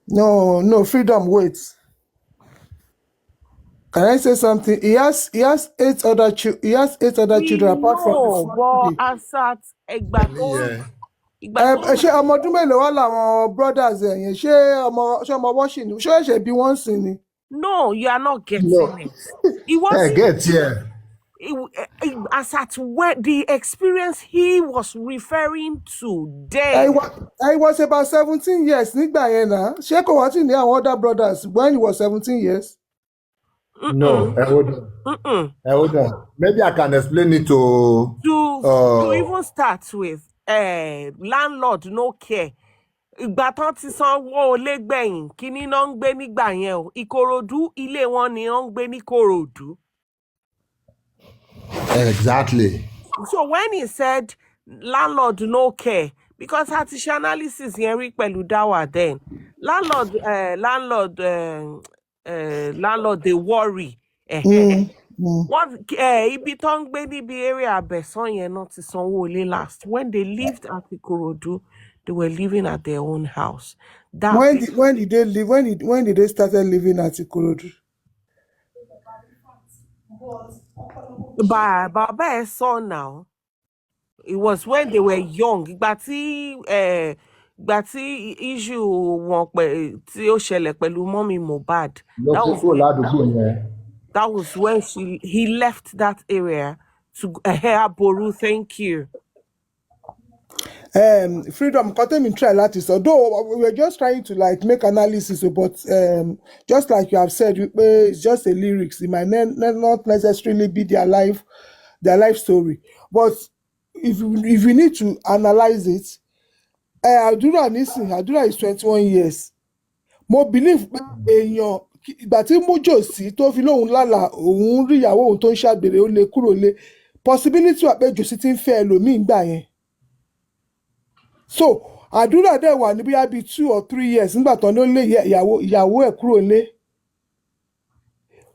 No, freedom, wait. Can I say something? He has 8 other children apart from the family. But as at ṣé ọmọ ọdún mélòó wà láwọn brothers yẹn? Ṣé ọmọ washing ni? Ṣé ẹ̀ṣẹ̀ bí wọ́n sìn ni? No, you are not getting it. It wasn't. As at where the experience he was referring to there. I was about 17 years nígbà yẹn náà. Ṣé kò wá sí ní àwọn other brothers when he was 17 years? No, hold on. Maybe I can explain it To even start with, landlord no care. Ìgbà tán ti sanwó ilé gbẹ̀yìn, kíní náà ń gbé nígbà yẹn o. Ìkòròdú, ilé wọn ni wọ́n ń gbé ní Ìkòròdú. Exactly. So when he said landlord no care, because artificial analysis yẹn rí pẹ̀lú Dawa then, landlord they worry. What ibi tó ń gbé níbi area Abẹ́sán yẹn náà ti sanwó ilé last. When they lived at Ikorodu, they were living at their own house. When did they live? When did they started living at Ikorodu? Bàbá ẹ̀ sọ now. It was when they were young. Ìgbà tí issue wọn tí ó ṣẹlẹ̀ pẹ̀lú mọ́mí Mohbad. That was when he left that area to Aboru. Thank you. Freedom, content try lattice. Although we were just trying to like make analysis, but just like you have said, it's just a lyrics. It might not necessarily be their life story. But if you need to analyze it, Adura is 21 years. Mo believe èèyàn ìgbà tí Jòsí tó fi lóhùn lálà òun rí ìyàwó òun tó ń ṣàgbèrè ó lè kúrò lé possibility wà pé Jòsí ti ń fẹ́ ẹlòmíì gbà yẹn. So Àdúrà dẹ̀ wà ní bíi 2 or 3 years nígbà tán ló lé ìyàwó ẹ̀ kúrò lé.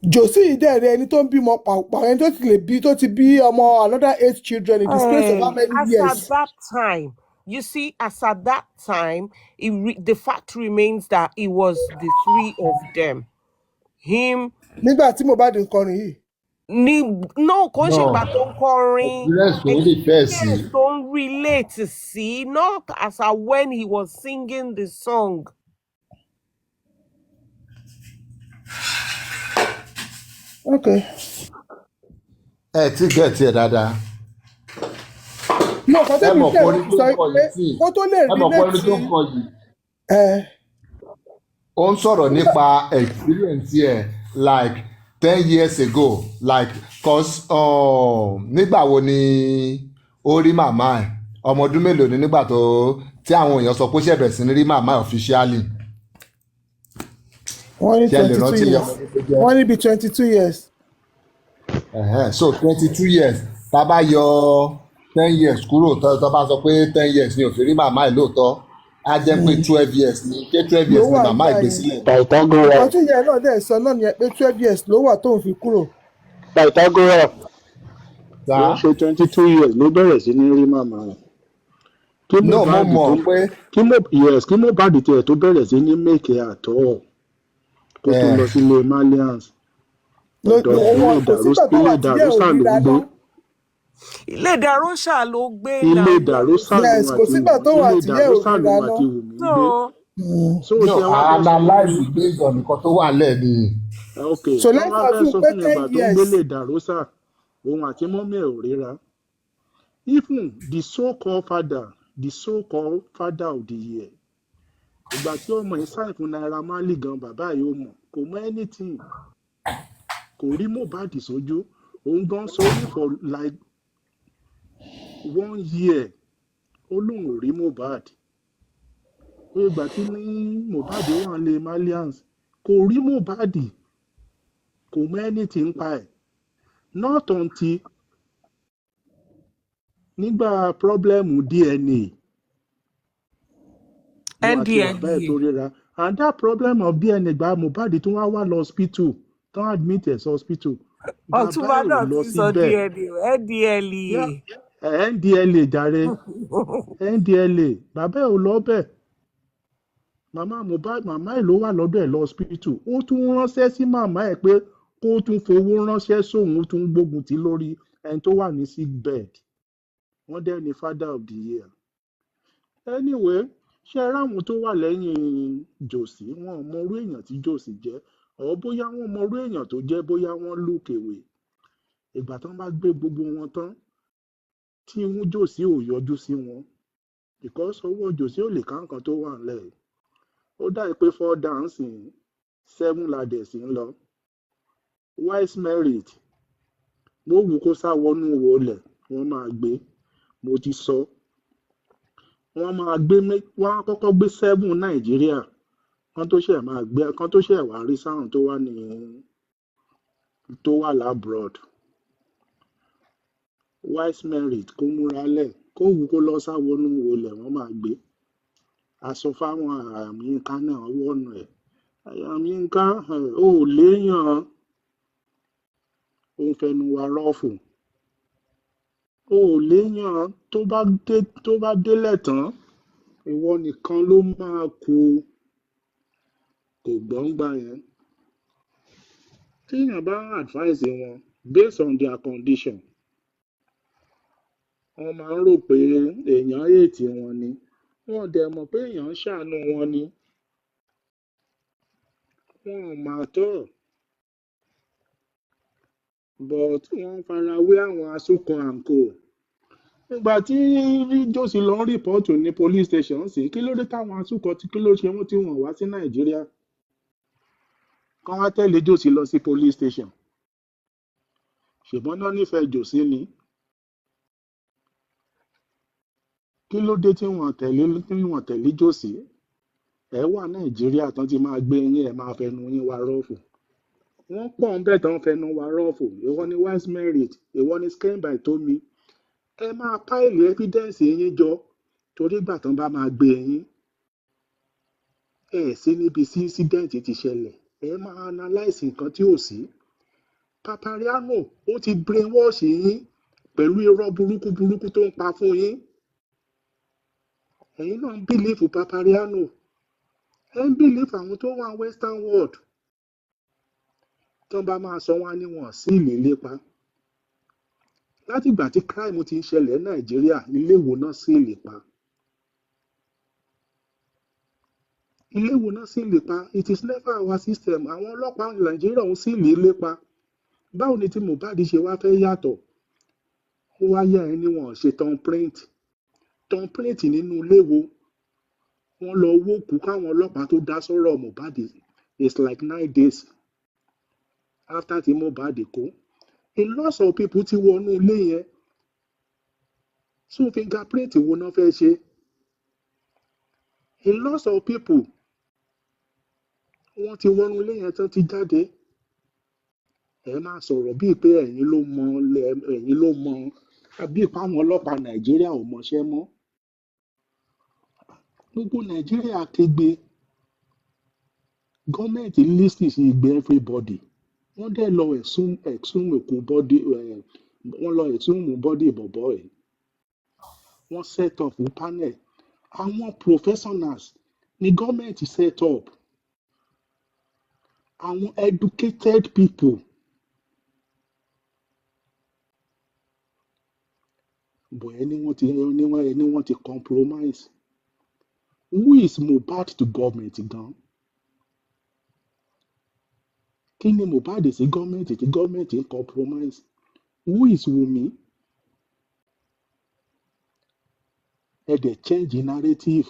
Jòsí yìí dẹ̀ rẹ ẹni tó ń bímọ pàápàá ẹni tó ti lè bí tó ti bí ọmọ another 8 children in the space of how many years. As at that time, you see, as at that time, the fact remains that it was the 3 of them. Him. Nígbà tí Mohbad ń kọrin yìí. No, kò ṣe ìgbà tó ń kọrin. Yes, don't relate to see, not as a when he was singing the song. Okay. Ti get here, Dada. No, kò tẹ́mi tẹ́ sọ pé kó tó lè relate sí. Ó ń sọ̀rọ̀ nípa experience ẹ̀ like 10 years ago, like cause nígbà wo ni ó rí màmá ẹ̀ ọmọ ọdún mélòó ni nígbà tí àwọn èèyàn sọ pé ó ṣẹ̀bẹ̀ sí ní rí màmá ẹ̀ officially. Wọ́n ní 22 years. Wọ́n ní bí 22 years. So 22 years tá a bá yọ 10 years kúrò tó bá sọ pé 10 years ni ò fi rí màmá ẹ̀ lóòótọ́ á jẹ́ pé 12 years ni 12 years ni màmá ẹ̀ gbé sílẹ̀. Ọtún yẹn náà dẹ̀ sọ náà nìyẹn pé 12 years ló wà tóun fi kúrò. Pythagoras ló ṣe 22 years ló bẹ̀rẹ̀ sí ní rí màmá rẹ̀. No, mo mọ̀ pé kí Mohbad tiẹ̀ tó bẹ̀rẹ̀ sí ní make àtọ̀ kó tó lọ sílé Malians. Ilé Dàrósà ló gbé náà. Ilé Dàrósà ló àti Wùmí gbé. So analyze based on nǹkan tó wà lẹ́ẹ̀ ni. Okay. So let's assume pé 10 years. Tó ń gbélé Dàrósà òun àti mọ́mí ẹ̀ ò ríra. Even the so-called father of the year. Ìgbà tí ọmọ ẹ̀ sáì fún Naira Marley gan bàbá yìí ó mọ̀ kò mọ anything. Kò rí Mohbad sójú. Òun gan sọ ní for like 1 year. Ó lóun ò rí Mohbad. Ìgbà tí ní Mohbad wà lé Malians kò rí Mohbad. Kò mọ anything pa ẹ̀. Not until nígbà problem DNA. NDLEA. And that problem of DNA gba Mohbad tí wọ́n wá lọ hospital tó admit ẹ̀ sí hospital. Ọ̀túnba náà ti sọ NDLEA. NDLEA jàre. NDLEA bàbá ẹ̀ ò lọ bẹ̀. Màmá Mohbad màmá ẹ̀ ló wà lọ́dọ̀ ẹ̀ lọ hospital. Ó tún ránṣẹ́ sí màmá ẹ̀ pé kó tún fowó ránṣẹ́ sóun tún gbógun tì lórí ẹni tó wà ní sick bed. Wọ́n dẹ̀ ní father of the year. Anyway, ṣé ráwọn tó wà lẹ́yìn Jòsí wọn ò mọ orú èèyàn tí Jòsí jẹ́ ọ̀ bóyá wọ́n mọ orú èèyàn tó jẹ́ bóyá wọ́n look away. Ìgbà tán bá gbé gbogbo wọn tán tí Jòsí ò yọjú sí wọn because owó Jòsí ò lè ká nǹkan tó wà nílẹ̀. Ó dà pé 4 down sí 7 ladẹ̀ sí ń lọ. wise merit bó wù kó sá wọnú wọlé wọ́n máa gbé mo ti sọ wọ́n máa gbé wọ́n á kọ́kọ́ gbé 7 Nàìjíríà kan tó ṣẹ̀ wá rí sáwọn tó wà labroad wise merit kó múra lẹ̀ kó wù kó lọ sá wọnú wọlé wọ́n máa gbé aṣọ fáwọn Yínká náà wọnú ẹ̀ Yínká ò léèyàn ó ń fẹnu wa rọ́ọ̀fù ò léèyàn tó bá délẹ̀ tán ìwọ nìkan ló máa kú kò gbọ́ngbà yẹn téèyàn bá advise wọn based on their condition wọ́n máa ń rò pé èèyàn hate wọn ni wọ́n dẹ̀ mọ̀ pé èèyàn ń ṣàánú wọn ni wọn ò mà tọ́ but wọ́n fara wé àwọn asúkan àǹkó nígbà tí jòsì lọ ń rìpọ́ọ̀tù ní police station sí kí ló dé táwọn asúkan kí ló ṣe wọ́n tí wọ́n wá sí Nàìjíríà kán wá tẹ̀lé jòsì lọ sí police station ṣùgbọ́n náà nífẹ̀ẹ́ jòsì ni kí ló dé tí wọ́n tẹ̀lé jòsì ẹ wà Nàìjíríà tán ti máa gbé yín ẹ máa fẹnu yín wa rọ́ọ̀fù wọ́n pọ̀ ń bẹ̀ tán fẹnu wa rọ́ọ̀fù ìwọ ni wise merit ìwọ ni scan by Tomi ẹ máa páìlì evidence yín jọ torí ìgbà tán bá máa gbé yín ẹ sí níbi tí incident ti ṣẹlẹ̀ ẹ máa analyse nǹkan tí ò sí Papariano ó ti brainwash yín pẹ̀lú irọ́ burúkú tó ń pa fún yín ẹ̀yin náà ń bìlífù Papariano ẹ ń bìlífù àwọn tó wà western world tán bá máa sọ wá níwọ̀n sí ìlépa láti ìgbà tí crime ti ń ṣẹlẹ̀ Nàìjíríà ilé wo náà sí ìlépa it is never our system àwọn ọlọ́pàá Nàìjíríà ń sí ìlépa báwo ni tí Mohbad ṣe wá fẹ́ yàtọ̀ ó wá yá ẹ níwọ̀n ṣe turn print nínú ilé wo wọ́n lọ wó kú káwọn ọlọ́pàá tó dá sọ́rọ̀ Mohbad it's like 9 days after tí Mohbad kú a lot of people ti wọnú ilé yẹn so fingerprint wo náà fẹ́ ṣe a lot of people wọ́n ti wọnú ilé yẹn tán ti jáde ẹ máa sọ̀rọ̀ bíi pé ẹ̀yin ló mọ àbí ìpáwọn ọlọ́pàá Nàìjíríà ò mọṣẹ́ mọ́ gbogbo Nàìjíríà kégbe gọ́ọ̀mẹ̀ntì lísìn sí ìgbẹ́ everybody wọ́n dẹ̀ lọ exhume òkú bọ́dì wọ́n lọ exhume bọ́dì bọ̀bọ́ ẹ̀ wọ́n set up panel àwọn professionals ni gọ́ọ̀mẹ̀ntì set up àwọn educated people bọ̀ ẹni wọ́n ti compromise who is Mohbad to government gan kí ni Mohbad sí gọ́ọ̀mẹ̀ntì tí gọ́ọ̀mẹ̀ntì ń compromise who is Wunmi ẹ dẹ̀ change narrative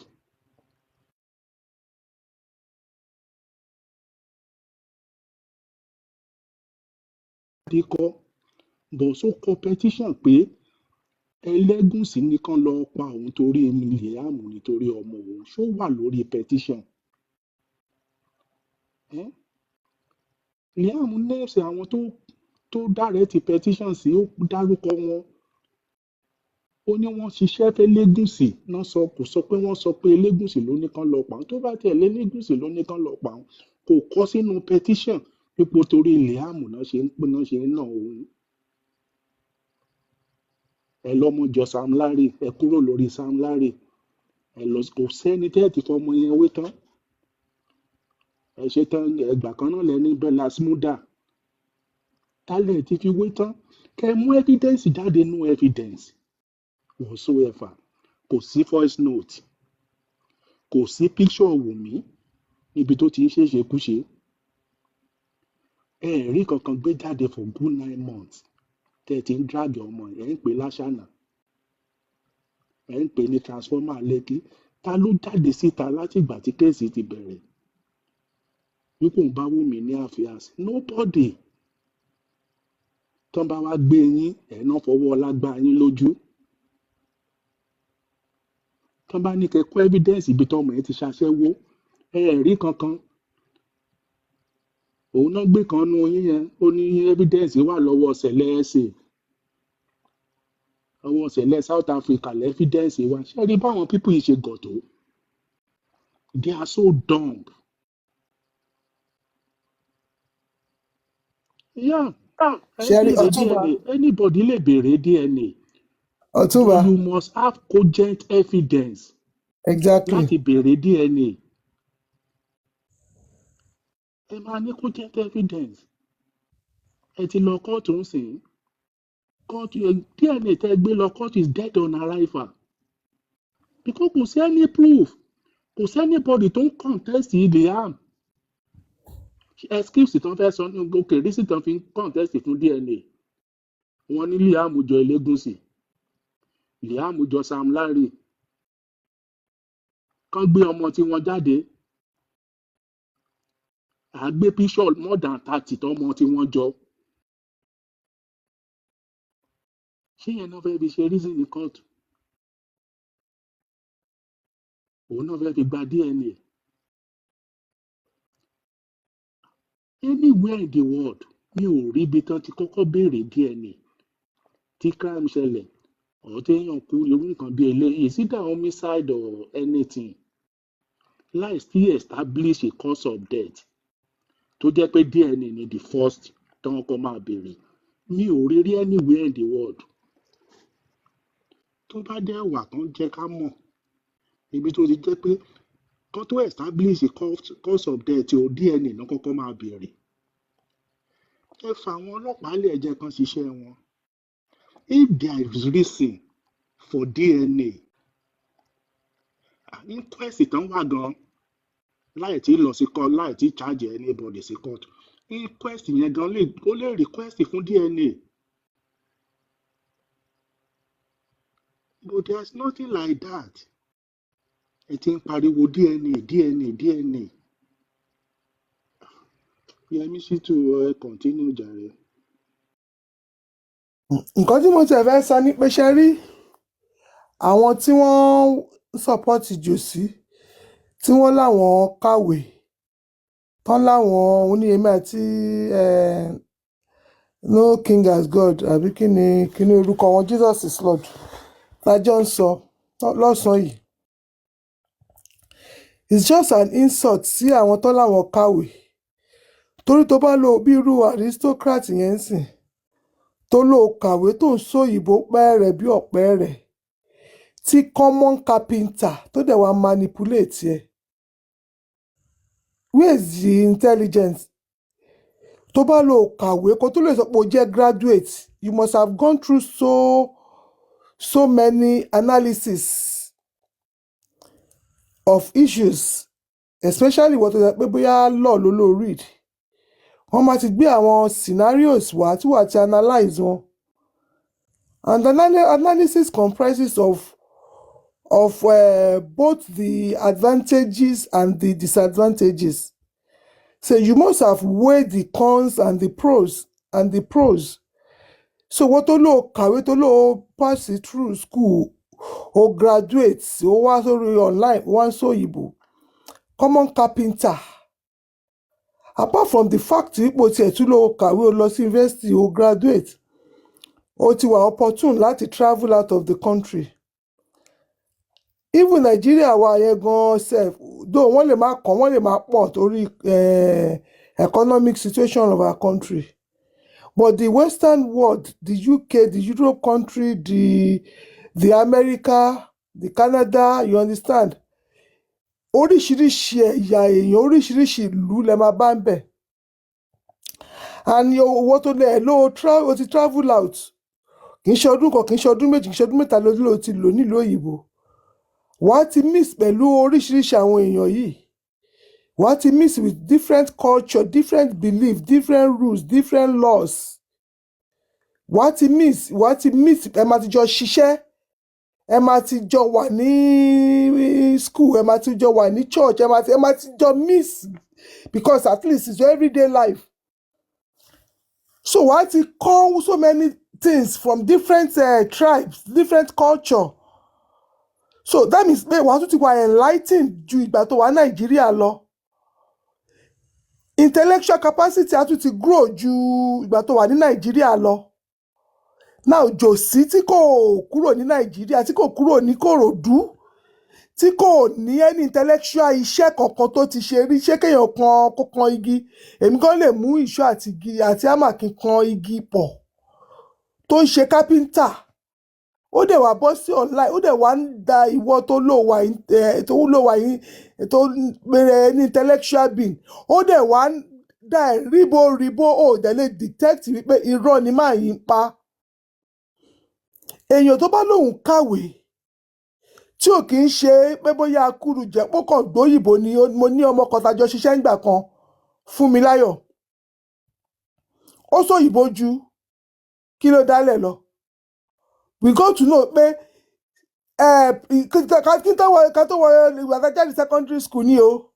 kíkọ́ bọ̀ so competition pé Ẹlẹ́gùṣì nìkan lọ pa òun torí Liam nítorí ọmọ òun ṣó wà lórí petition Liam nẹ́ẹ̀sì àwọn tó direct petition sí ó dárúkọ wọn ó ní wọ́n ṣiṣẹ́ fẹ́ Ẹlẹ́gùṣì náà kò sọ pé wọ́n sọ pé Ẹlẹ́gùṣì ló ní kán lọ pa òun tó bá tẹ̀ Ẹlẹ́gùṣì ló ní kán lọ pa òun kò kọ sínú petition pípò torí Liam náà ṣe ń nà òun ẹ lọ́mọjọ Sam Larry ẹ kúrò lórí Sam Larry ẹ lọ kò sẹ́ni tẹ́ẹ̀tì fọmọ yẹn wé tán ẹ ṣe tán ẹgbà kan náà lẹ́ni Bella Smuda tálẹ̀ ti fi wé tán kẹ mú evidence jáde nú evidence whatsoever kò sí voice note kò sí picture Wùmí níbi tó ti ń ṣèṣekúṣe ẹ rí kankan gbé jáde for good 9 months tẹ́ ẹ ti ń drag ọmọ ẹ̀ ń pè láṣànà ẹ̀ ń pè ní transformer Lẹ́kì ta ló jáde síta láti ìgbà tí kéèsì ti bẹ̀rẹ̀ wípé òun bá Wùmí ní affairs nobody tán bá wá gbé yín ẹ̀ náà fọwọ́ ọlá gbá yín lójú tán bá ní kẹ́ kó evidence ibi tọ́mọ yẹn ti ṣaṣẹ́wó rí kankan òun náà gbé kan nú yín yẹn ó ní evidence wà lọ́wọ́ ṣẹlẹ̀ ẹ̀sìn ọwọ́ ṣẹlẹ̀ South Africa lẹ́ evidence wà ṣé rí báwọn people yìí ṣe gọ̀ tó they are so dumb. Yeah. Ṣẹ́rí Ọ̀túnba. Anybody lè béèrè DNA. Ọ̀túnba. But you must have cogent evidence. Exactly. Láti béèrè DNA. Ẹ máa ní cogent evidence. Ẹ ti lọ kóòtù ń sìn. DNA tẹ́ gbé lọ kóòtù is dead on arrival. Because kò sí any proof. Kò sí anybody tó ń contest Liam. Excuse tó ń fẹ́ sọ ní gòkè rísì tó ń fi contest fún DNA. Wọ́n ní Liam jọ Elégùṣì. Liam jọ Sam Larry. Kán gbé ọmọ tí wọ́n jáde. À gbé píṣọ̀ more than 30 tọ́mọ tí wọ́n jọ. Ṣé yẹn náà fẹ́ fi ṣe reason ní kóòtù? Òun náà fẹ́ fi gba DNA. Anywhere in the world mi ò rí ibi tán ti kọ́kọ́ béèrè DNA tí crime ṣẹlẹ̀ ọ̀ téèyàn kú irú nǹkan bí eléyìí is either homicide or anything láì sí establish a cause of death tó jẹ́ pé DNA ni the first tán kọ́ máa béèrè mi ò rí rí anywhere in the world tó bá dẹ̀ wà tán jẹ́ ká mọ̀ ibi tó ti jẹ́ pé kán tó establish a cause of death o DNA náà kọ́kọ́ máa béèrè ẹ fà àwọn ọlọ́pàá lè jẹ́ kán ṣiṣẹ́ wọn if there is reason for DNA inquest tán wà gan láì tí lọ sí court láì tí charge anybody sí court inquest yẹn gan ó lè request fún DNA but there is nothing like that ẹ ti ń pariwo DNA. Yẹmí Ṣítù ẹ continue jàre. Nǹkan tí mo tẹ̀ fẹ́ sọ ní pé ṣe rí àwọn tí wọ́n support Jòsí tí wọ́n láwọn kàwé tán láwọn oníyèmí àti no king as God àbí kí ni orúkọ wọn Jesus is Lord lájọ́ ń sọ lọ́sàn-án yìí it's just an insult sí àwọn tán láwọn kàwé torí tó bá lo bí irú aristocrat yẹn ń sìn tó lò kàwé tó ń sóyìnbó pẹ́ẹ́rẹ́ bí ọ̀pẹ́ẹ́rẹ́ tí common carpenter tó dẹ̀ wá manipulate ẹ̀ where is the intelligence tó bá lò kàwé kó tó lè sọ pé o jẹ́ graduate you must have gone through so many analysis of issues especially wọ́n tó yẹ pé bóyá law ló read wọ́n máa ti gbé àwọn scenarios wá tí wàá ti analyse wọn and analysis comprises of both the advantages and the disadvantages so you must have weighed the cons and the pros so wọ́n tó lò kàwé tó lò pass through school o graduate o wá sórí online wá sóyìnbó common carpenter. Apart from the fact ipò tiẹ̀ tún lọ kàwé o lọ sí university o graduate o ti wà opportune láti travel out of the country even Nigeria wa yẹn gan sef though wọ́n lè má kàn wọ́n lè má pọ̀ torí economic situation of our country but the western world the UK the Europe country the America the Canada you understand oríṣiríṣi ẹ̀yà èèyàn oríṣiríṣi ìlú lẹ máa bá ń bẹ̀ and owó tó lẹ̀ o ti travel out kì í ṣe ọdún kan kì í ṣe ọdún méjì kì í ṣe ọdún mẹ́ta ló ti lò nílùú òyìnbó wàá ti mix pẹ̀lú oríṣiríṣi àwọn èèyàn yìí wàá ti mix with different culture different belief different rules different laws wàá ti mix ẹ máa ti jọ ṣiṣẹ́ ẹ máa ti jọ wà ní school ẹ máa ti jọ wà ní church ẹ máa ti jọ miss because at least it's your everyday life So wàá ti kọ́ so many things from different tribes, different culture. So that means pé wàá tún ti wà enlightened ju ìgbà tó wà Nàìjíríà lọ. Intellectual capacity á tún ti grow ju ìgbà tó wà ní Nàìjíríà lọ. Now Jòsí tí kò kúrò ní Nàìjíríà, tí kò kúrò ní Kòròdú, tí kò ní any intellectual iṣẹ́ kankan tó ti ṣe rí, ṣé kéèyàn kó kan igi, èmi kan lè mú ìṣó àti igi àti hámà kí n kan igi pọ̀, tó ń ṣe kápẹ́ńtà, ó dẹ̀ wá bọ́ sí online, ó dẹ̀ wá ń da ìwọ tó bẹ̀rẹ̀ ní intellectual being, ó dẹ̀ wá ń da ríbo ó dẹ̀ lè detect wípé irọ́ ni máa yí ń pa. Èèyàn tó bá lóun kàwé tí ò kì í ṣe pé bóyá akúrú jẹ̀pọ̀ kan gbóyìnbó ni, mo ní ọmọ kan tájọ ṣiṣẹ́ ńgbà kan, Fúnmiláyọ̀, ó sóyìnbó ju kí ló dálẹ̀ lọ. We got to know pé ká tó wọ ìgbà tá jáde secondary school ni o,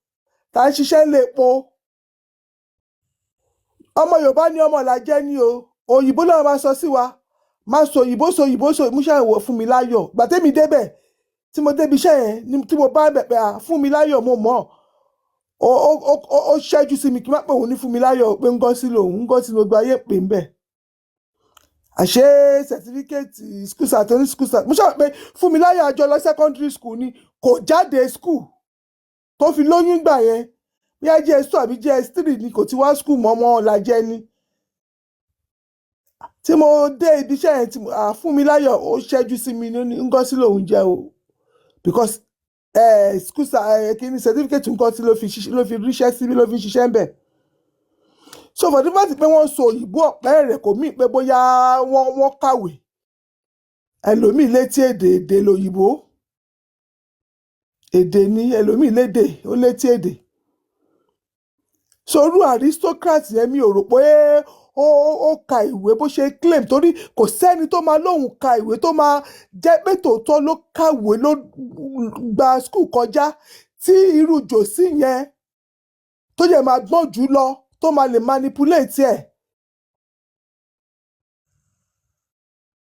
tá ń ṣiṣẹ́ lé epo, ọmọ Yorùbá ni ọmọ làjẹ́ ni o, òyìnbó náà máa sọ sí wa, máa sọ òyìnbó mú ṣàwọ̀ Fúnmiláyọ̀. Gbà tẹ́mi débẹ̀, tí mo débi iṣẹ́ yẹn, tí mo bá bẹ̀pẹ̀ Fúnmiláyọ̀ mo mọ̀, ó ṣẹ́jú sí mi kí n má pè òun ní Fúnmiláyọ̀, pé ń gọ́ sí gbogbo ayé pè ń bẹ̀. Àṣé sẹ̀tífíkẹ́ẹ̀tì school start oní school start, mo ṣàwọn pé Fúnmiláyọ̀ àjọ lọ secondary school ni, kò jáde school tó fi lóyún gbà yẹn, bí i JS2 àbí JS3 ni, kò ti wá school mọ́, ọmọ làjẹ́ ni. Tí mo dé ibi iṣẹ́ yẹn, Fúnmiláyọ̀ ó ṣẹ́jú sí mi ní ń gọ́ sí lòun jẹ́ o, because school kìíní certificate nǹkan tí ló fi ríṣẹ́ síbí, ló fi ṣiṣẹ́ ń bẹ̀. So for the fact pé wọ́n sọ òyìnbó ọ̀pẹ́ rẹ̀ kò mí pé bóyá wọ́n kàwé. Ẹlòmíì létí èdè lòyìnbó, èdè ni ẹlòmíì lédè, ó létí èdè. So irú aristocrat yẹn mi ò rò pé ó ka ìwé bó ṣe claim, torí kò sẹ́ni tó máa lóun ka ìwé tó máa jẹ́ pé tòótọ́ ló kàwé, ló gba school kọjá, tí irú Jòsí yẹn tó yẹ máa gbọ́n jù lọ, tó máa lè manipulate ẹ̀.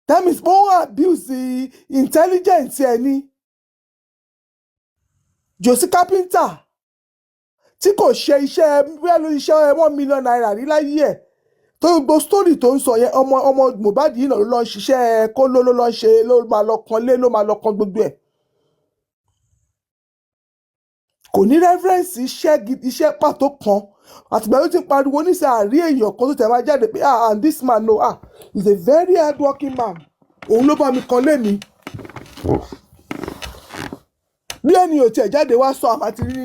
That means ó abuse intelligence ẹ̀ ni. Jòsí kápẹ́ńtà tí kò ṣe iṣẹ́ bóyá lórí iṣẹ́ $1 million rí láyé ẹ̀, tó gbogbo story tó ń sọ yẹn, ọmọ Mohbad yìí náà ló lọ ṣiṣẹ́ kóló, ló lọ ṣe, ló máa lọ kan lé, ló máa lọ kan gbogbo ẹ̀. Kò ní reference iṣẹ́ pàtó kan, àtìgbà tó ti ń pariwo níṣẹ́ àrí èèyàn kan tó tẹ̀ máa jáde pé and this man is a very hard working man, òun ló bá mi kan lé mi. Bí ẹni ò tiẹ̀ jáde wá sọ, àmà ti rí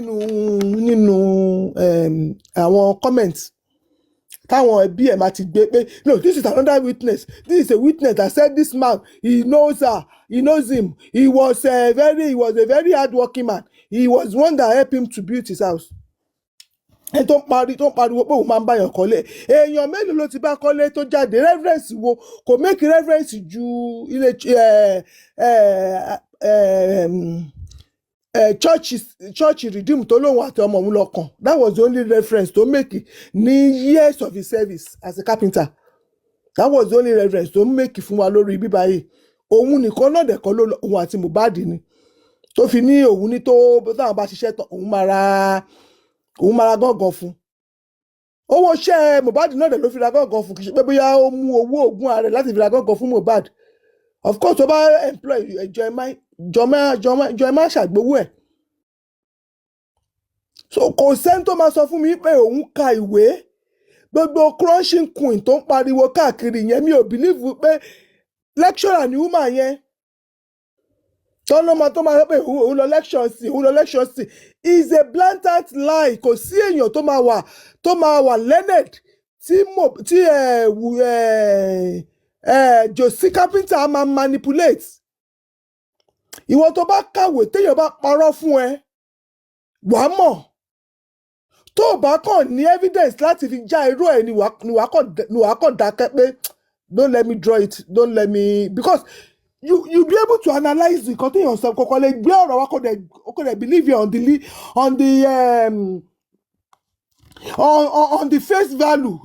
nínú àwọn comments táwọn ẹbí ẹ̀ máa ti gbé pé no, this is another witness, this is a witness that said this man, he knows her, he knows him, he was a very hard working man, he was one that helped him to build his house. Ẹ tó ń pariwo pé òun máa ń báyàn kọ́lé, èèyàn mélòó ló ti bá kọ́lé tó jáde? Reference wo kò make reference ju ilé church redeem tó lóun àti ọmọ òun lọ kàn. That was the only reference to make ní years of his service as a carpenter. That was the only reference to make fún wa lórí bíbá yìí. Òun nìkan náà dẹ̀kọ́ ló òun àti Mohbad ni, tó fi ní òun ní tó táwọn bá ṣiṣẹ́ tán òun máa ra gángan fún. Owó iṣẹ́ Mohbad náà dẹ̀ ló fi ra gángan fún, kì í ṣe pé bóyá ó mú owó òògùn ààrẹ láti fi ra gángan fún Mohbad. Of course, tó bá employ jọ ẹ má ṣàgbówó ẹ̀. So kò sẹ́ni tó máa sọ fún mi pé òun ka ìwé. Gbogbo crushing queen tó ń pariwo káàkiri yẹn, mi ò believe pé lecturer ni woman yẹn. Tó máa sọ pé òun lọ lecture sí, is a blatant lie. Kò sí èèyàn tó máa wà learned tí Jòsí kápẹ́ńtà máa manipulate. Ìwọ tó bá kàwé, téèyàn bá parọ́ fún ẹ, wàá mọ̀. Tó bá kàn ní evidence láti fi já irú ẹ̀ ni wàá kàn dákẹ́ pé don't let me draw it, don't let me, because you be able to analyse nǹkan téèyàn sọ, kọ̀ọ̀kan lè gbé ọ̀rọ̀ wa kò dẹ̀ believe you on the face value.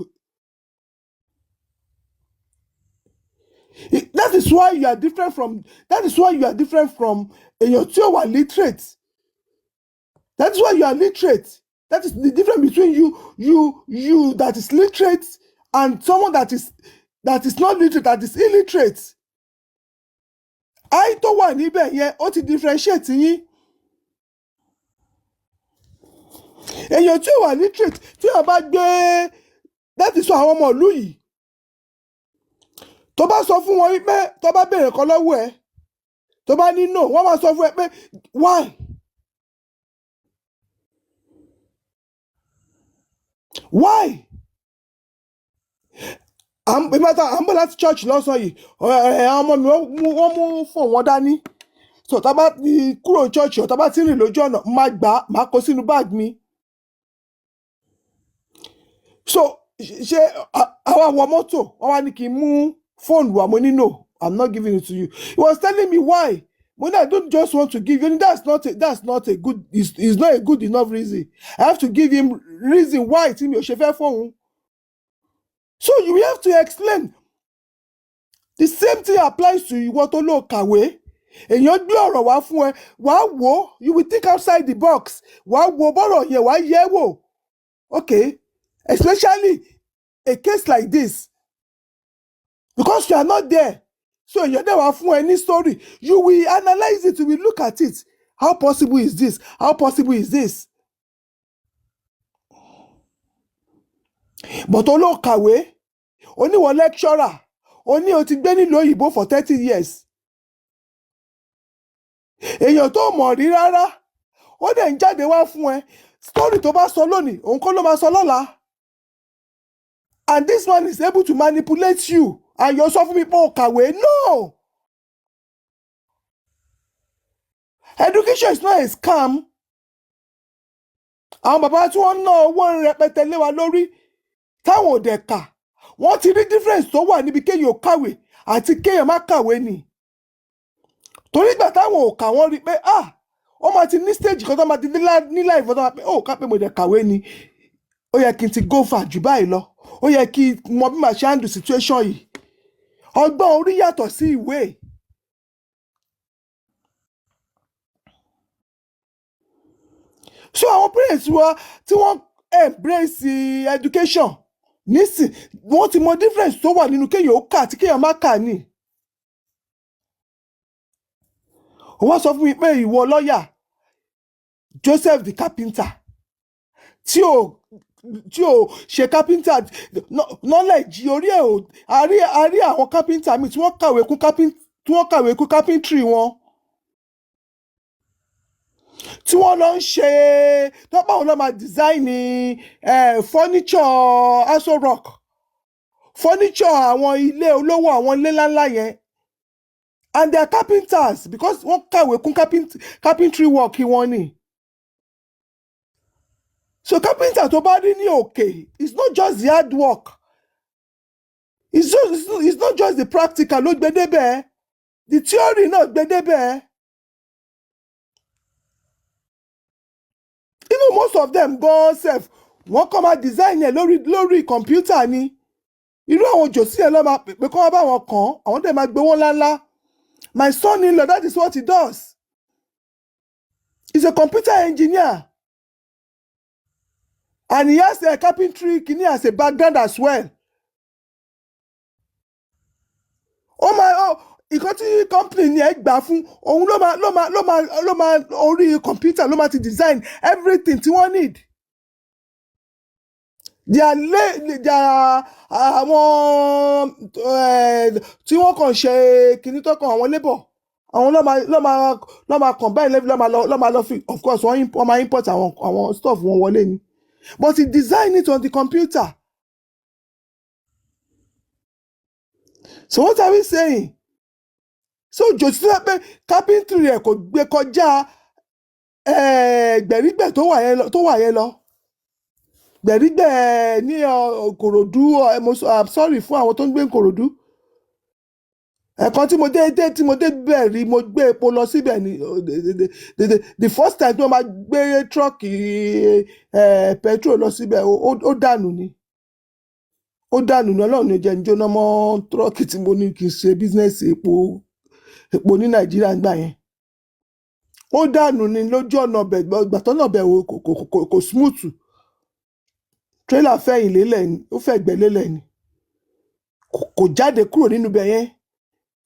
That is why you are different from èèyàn tí ó wà literate. That is why you are literate. That is the difference between you that is literate and someone that is not literate, that is illiterate. I tó wà níbẹ̀ yẹn ó ti differentiate yín. Èèyàn tí ó wà literate tí ó bá gbé that is why àwọn ọmọ ìlú yìí tó bá sọ fún wọn wípé tó bá béèrè kan lọ́wọ́ ẹ tó bá ní no wọ́n máa sọ fún ẹ pé why? Why? I'm bọ̀ láti church lọ́sàn yìí àwọn ọmọ mi wọ́n mú fóònù wọn dání so tá bá ti kúrò church tá bá ti rìn lójú ọ̀nà máa kó sínú bag mi so ṣe àwa wọ mọ́tò wọ́n wá ní kí n mú fóònù wa mo ní no I'm not giving it to you. He was telling me why. When I don't just want to give you, that's not a good, it's not a good enough reason. I have to give him reason why tí mi ò ṣe fẹ́ fóun. So you have to explain. The same thing applies to ìwọ tó lọ kàwé. Èèyàn gbé ọ̀rọ̀ wá fún ẹ, wàá wò, you will think outside the box. Wàá wò bọ́rọ̀ yẹn, wàá yẹ̀ wò. Okay, especially a case like this. Because you are not there. So you're there for any story. You will analyze it, you will look at it. How possible is this? How possible is this? But olo kàwé, oni one lecturer, oni o ti gbé nílùú òyìnbó for 30 years. Èèyàn tó mọ̀ rí rárá, ó dẹ̀ ń jáde wá fún ẹ. Story tó bá sọ lónìí, òun kọ́ ló máa sọ lọ́la. And this man is able to manipulate you. And you're sọ fún mi pé o kàwé. No! Education is not a scam. Àwọn bàbá tí wọ́n ná owó rẹpẹtẹ lé wa lórí táwọn ò dẹ̀ kà. Wọ́n ti rí difference tó wà níbi kéèyàn ò kàwé àti kéèyàn má kàwé ni. Torí ìgbà táwọn ò kà wọ́n rí pé ó máa ti ní stage kan tó máa ti ní life tó máa pé ká pé mo dẹ̀ kàwé ni. Ó yẹ kí n ti go far jù báyìí lọ. Ó yẹ kí mo bí màá ṣe handle situation yìí. Ọgbọ́n orí yàtọ̀ sí ìwé. So àwọn parents wa tí wọ́n embrace education nísìn wọ́n ti mọ difference tó wà nínú kéèyàn ó kà àti kéèyàn má kà ní. Wọ́n sọ fún mi pé ìwọ lọ́yà Joseph the carpenter tí ò ṣe carpenter knowledge orí ẹ̀ ò a rí àwọn carpenter mi tí wọ́n kàwé kún carpentry wọn. Tí wọ́n lọ ń ṣe tọ́pọ̀ àwọn náà máa design furniture Aso Rock furniture àwọn ilé olówó àwọn ilé ńláńlá yẹn and they are carpenters because wọ́n kàwé kún carpentry work wọn ni. So carpenter tó bá rí ní òkè it's not just the hard work it's not just the practical ló gbé débẹ̀ the theory náà gbé débẹ̀. Even most of them gan sef wọ́n kọ́ máa design ẹ̀ lórí computer ni. Irú àwọn jòsí ẹ̀ lọ́ máa pè kọ́ wọ́n bá wọn kàn àwọn dẹ̀ máa gbé wọn ńláńlá. My son-in-law, that is what he does. He's a computer engineer. And he has a carpentry kini as a background as well. Ìkan tí company ni ẹ gbà fún òun ló máa orí computer ló máa ti design everything tí wọ́n need. Àwọn tí wọ́n kàn ṣe kìíní tó kàn àwọn labour àwọn ló máa combine level ló máa lọ fi of course wọ́n máa import àwọn stuff wọn wọlé ni but he design it on the computer. So what are we saying? So jòsí pé carpentry ẹ̀ kò gbé kọjá gbẹ̀rígbẹ̀ tó wà yẹn lọ. Gbẹ̀rígbẹ̀ ní Ìkòròdú I'm sorry fún àwọn tó ń gbé Ìkòròdú. Ẹ̀kan tí mo dé bẹ̀rí mo gbé epo lọ síbẹ̀ ni the first time tí wọ́n máa gbé truck petrol lọ síbẹ̀ ó dànù ni. ó dànù ní Ọlọ́run ní jẹ́ ń jóná mọ́ tírọ́ọ̀kì tí mo ní kí n ṣe bísínẹ́sì epo ní Nàìjíríà ńgbà yẹn. Ó dànù ní lójú ọ̀nà ọbẹ̀ ìgbà tọ́nà ọbẹ̀ kò smooth. Tírélà fẹ̀yìn lélẹ̀ ni, ó fẹ̀gbẹ́ lélẹ̀ ni. Kò jáde kúrò nínú ibẹ̀ yẹn.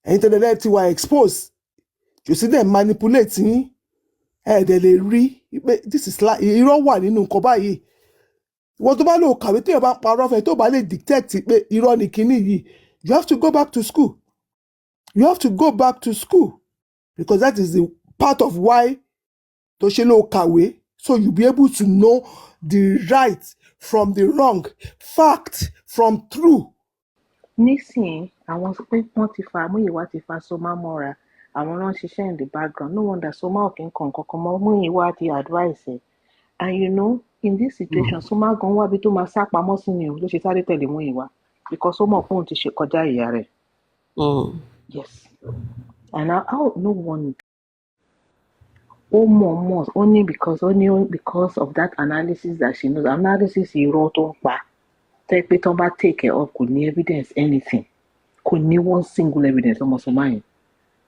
Ẹ̀yin tẹ́lẹ̀ ti wà expose. Jòsí dẹ̀ manipulate yín. Ẹ̀ẹ́dẹ̀ lè rí pé this is irọ́ wà nínú nǹkan báyìí. Ìwọ tó bá lò kàwé téèyàn bá parọ́ fẹ́ tó bá lè dictate pé irọ́ ni kinní yìí, you have to go back to school. You have to go back to school because that is the part of why tó ṣe lò kàwé, so you be able to know the right from the wrong, fact from true. Nísìnyí, àwọn pé wọ́n ti fa Múyìwá ti fa Sọmá mọ́ra, àwọn náà ń ṣiṣẹ́ in the background. No wonder Sọmá ò kí ń kàn kankan mọ́ Múyìwá ti advice ẹ̀. And you know, in this situation, Sọmá gan wábi tó máa sá pamọ́ sí ni o ló ṣe sáré tẹ̀lé Múyìwá because ó mọ̀ pé òun ti ṣe kọjá ìyá rẹ̀. Yes. And how no one only because of that analysis that she knows. Analysis irọ́ tó ń pa. Tẹ́ pé tán bá take it up kò ní evidence anything. Kò ní one single evidence ọmọ Sọmá yẹn.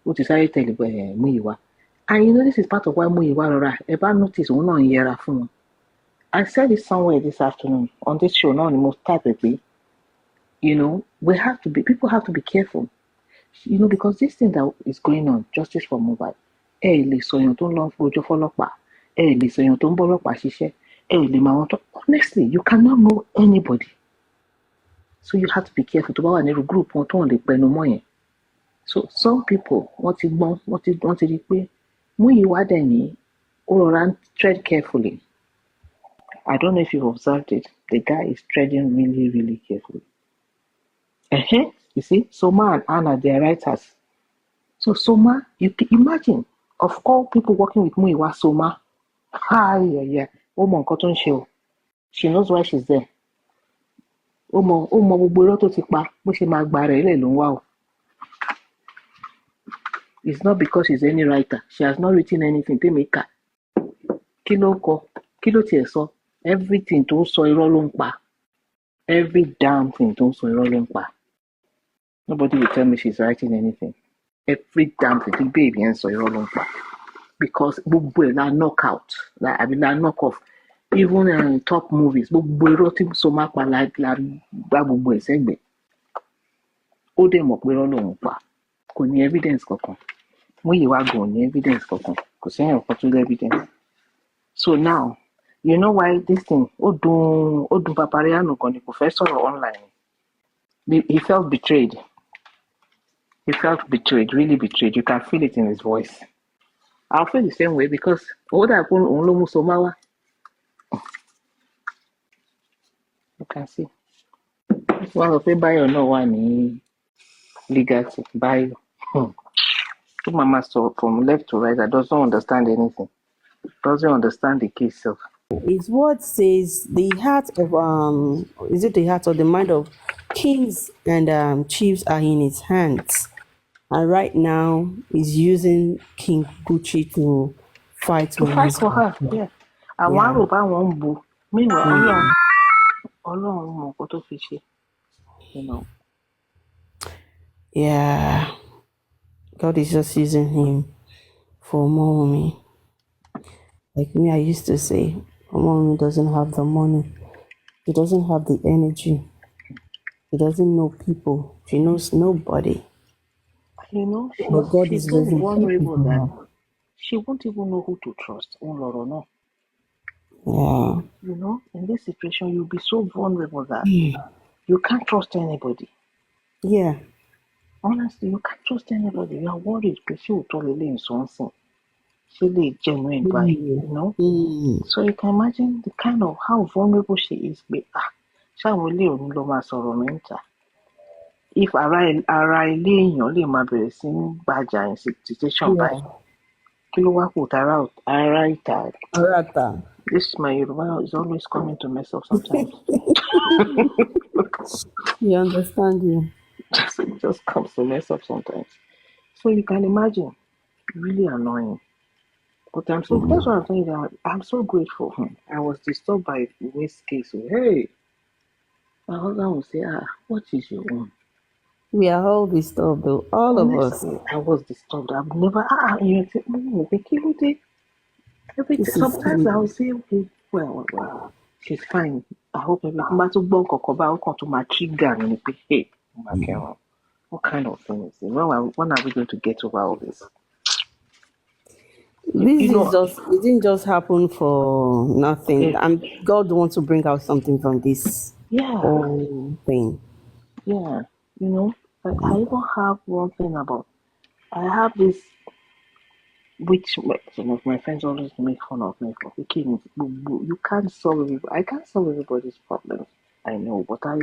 Ó ti sáré tẹ̀lé Múyìwá. And you know this is part of why Múyìwá rọra. Ẹ bá notice òun náà ń yẹra fún wọn. I said it somewhere this afternoon on this show náà ni mo type pé, you know, people have to be careful. You know, because this thing that is going on, justice for Mohbad, lè sọyàn tó ń lọ rojọ́ fọ́lọ́pàá, lè sọyàn tó ń bọ́lọ́pàá ṣiṣẹ́, lè máa wọn tó. Honestly, you cannot know anybody. So you have to be careful tó bá wà nínú group wọn tó ń lè pẹnu mọ́ yẹn. So some people wọ́n ti gbọ́n wọ́n ti rí pé Múyìwá dẹ̀ ní ó rọra tread carefully. I don't know if you've observed it. The guy is treading really, really carefully. You see, Sọmá and Anna, they are writers. So Sọmá, you can imagine, of all people working with Múyìwá, Sọmá, ó mọ nǹkan tó ń ṣe o. She knows why she's there. Ó mọ gbogbo irọ́ tó ti pa, bó ṣe máa gba rẹ̀ lẹ̀ ló ń wá o. It's not because she's any writer. She has not written anything to make her. Kí ló kọ? Kí ló tiẹ̀ sọ? Everything tó sọ irọ́ ló ń pa. Every damn thing tó sọ irọ́ ló ń pa. Nobody will tell me she's writing anything. Every damn thing tí baby yẹn sọ irọ́ ló ń pa. Because gbogbo ẹ̀ la knock out. I mean la knock off. Even top movies, gbogbo irọ́ tí Sọmá pa la gbá gbogbo ẹ̀ sẹ́gbẹ̀ẹ́. Ó dẹ̀ mọ̀ pé irọ́ lòun pa. Kò ní evidence kankan. Múyìwá gan ò ní evidence kankan. Kò sí ẹ̀yàn kan tó lé evidence. So now, you know why this thing, ó dùn Papariano kan ni kò fẹ́ sọ̀rọ̀ online. He felt betrayed. He felt betrayed, really betrayed. You can feel it in his voice. I'll feel the same way because òun ló mú Sọmá wá. You can see. Wọ́n sọ pé Báyọ̀ náà wà ní legality. Báyọ̀. Tó mama sọ from left to right that doesn't understand anything. Doesn't understand the case of. His word says the heart of is it the heart or the mind of kings and chiefs are in his hands, and right now he's using King Gucci to fight for her. Yeah. Àwọn àròbá wọn ń bo. Meanwhile, Ọlọ́run mọ̀ nǹkan tó fi ṣe. You know. Yeah. God is just using him for more me. Like me, I used to say, Mom doesn't have the money. She doesn't have the energy. She doesn't know people. She knows nobody. You know, she's so vulnerable that she won't even know who to trust. Yeah. You know, in this situation, you'll be so vulnerable that you can't trust anybody. Yeah. Honestly, you can't trust anybody. You are worried because she will totally in something. She is genuine by, you know. So you can imagine the kind of how vulnerable she is. If ara ilé èèyàn lè máa bẹ̀rẹ̀ sí ń gbàjà in situation báyìí, kí ló wá kù ara ìta. This my Yoruba is always coming to mess up sometimes. You understand you. It just comes to mess up sometimes. So you can imagine, really annoying. But that's what I'm saying. That I'm so grateful. I was disturbed by this case. Hey, My husband will say, what is your own? We are all disturbed, though. All of us. Honestly, I was disturbed. I've never, you say, every This is sometimes I will say, okay, well, she's fine. I hope everything. But to bonk or cover, I'll come to my trigger and be, hey, my girl, what kind of thing is this? When are we going to get over all this? This You is know, just, it didn't just happen for nothing. yeah, And God wants to bring out something from this yeah, whole thing. yeah. You know, I even have one thing about, I have this, which some of my friends always make fun of me for. Okay, you can't solve everybody. I can't solve everybody's problems. I know, but I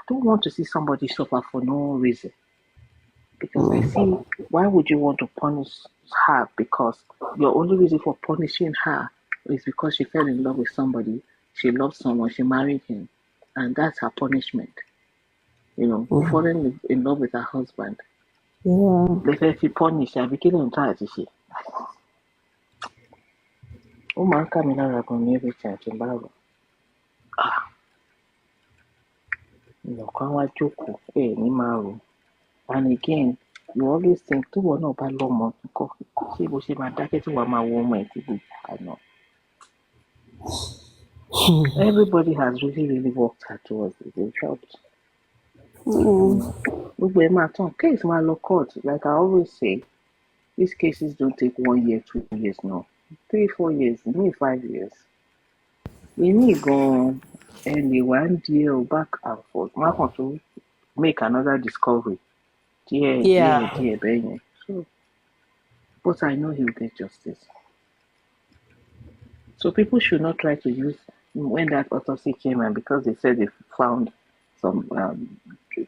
don't want to see somebody suffer for no reason. Because I see, why would you want to punish her? Because your only reason for punishing her is because she fell in love with somebody, she loved someone, she married him, and that's her punishment. You know, falling in love with her husband. Yeah. If she punish her, became entire to she. Oh man, coming out on me every time to borrow. Nǹkan wá jókòó ní máa rò. And again, you always think tí ìwọ náà bá lọ́mọ nǹkan ṣé bó ṣe máa dákẹ́ tí wàá máa wo ọmọ ẹ̀ tí gbogbo àná. Everybody has really worked hard towards it. They've helped. Gbogbo ẹ̀ máa tán. Case máa lọ court. Like I always say, these cases don't take 1 year, 2 years, no. 3, 4 years, maybe 5 years. Èmi gan-an lè wá ń di back and forth. Má kàn tó make another discovery. Díẹ̀ bẹ́ẹ̀ yẹn. So, but I know he'll get justice. So people should not try to use, when that autopsy came and because they said they found some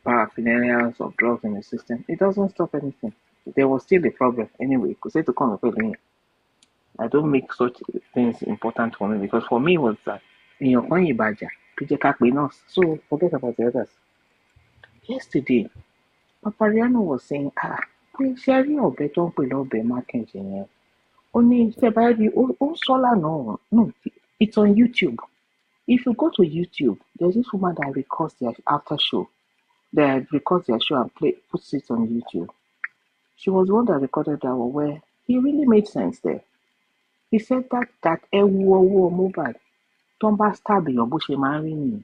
paraphernalias of drugs in the system, it doesn't stop anything. There was still a problem anyway. Because I don't make such things important for me because for me it was that èèyàn kan yìí bàjá tó jẹ́ ká pe nurse. So forget about the others. Yesterday, Papariano was saying, pé ṣe rí ọ̀bẹ tó ń pè lọ́bẹ Mackenzie yẹn. Ó ní ṣe bá rí ó ń sọ lánàá. No, it's on YouTube. If you go to YouTube, there's this woman that records their after show. That records their show and puts it on YouTube. She was the one that recorded that one where he really made sense there. He said that ẹwu ọwọ́ Mohbad tó ń bá stab èèyàn bó ṣe máa ń rí nìyẹn.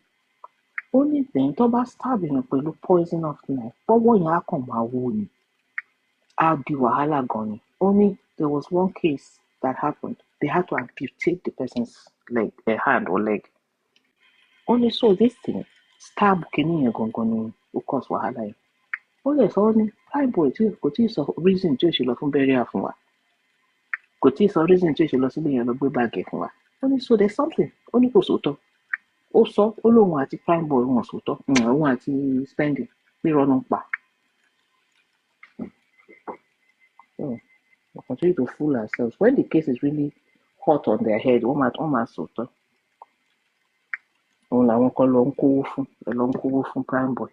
Ó ní then tó bá stab èèyàn pẹ̀lú poison of knife bọ́wọ́ yẹn á kàn máa wó ni. Á di wàhálà gan ni. Only there was one case that happened. They had to amputate the person's leg, hand or leg. Only so this thing stab kìíní yẹn gangan ni ó cause wàhálà yẹn. Ó lè sọ ní fine boy tí kò tí ì sọ reason tí ó ṣe lọ fún burial fún wa. Kò tí ì sọ reason tí ó ṣe lọ síbi yẹn lọ gbé báàgì fún wa. Ó ní so there's something. Ó ní kò sóòótọ́. Ó sọ ó lóun àti fine boy wọn sóòótọ́. Òun àti spending pé rọ́nà pa. So we continue to fool ourselves. When the case is really hot on their head, wọ́n máa sòótọ́. Òun làwọn kan lọ ń kówó fún prime boy.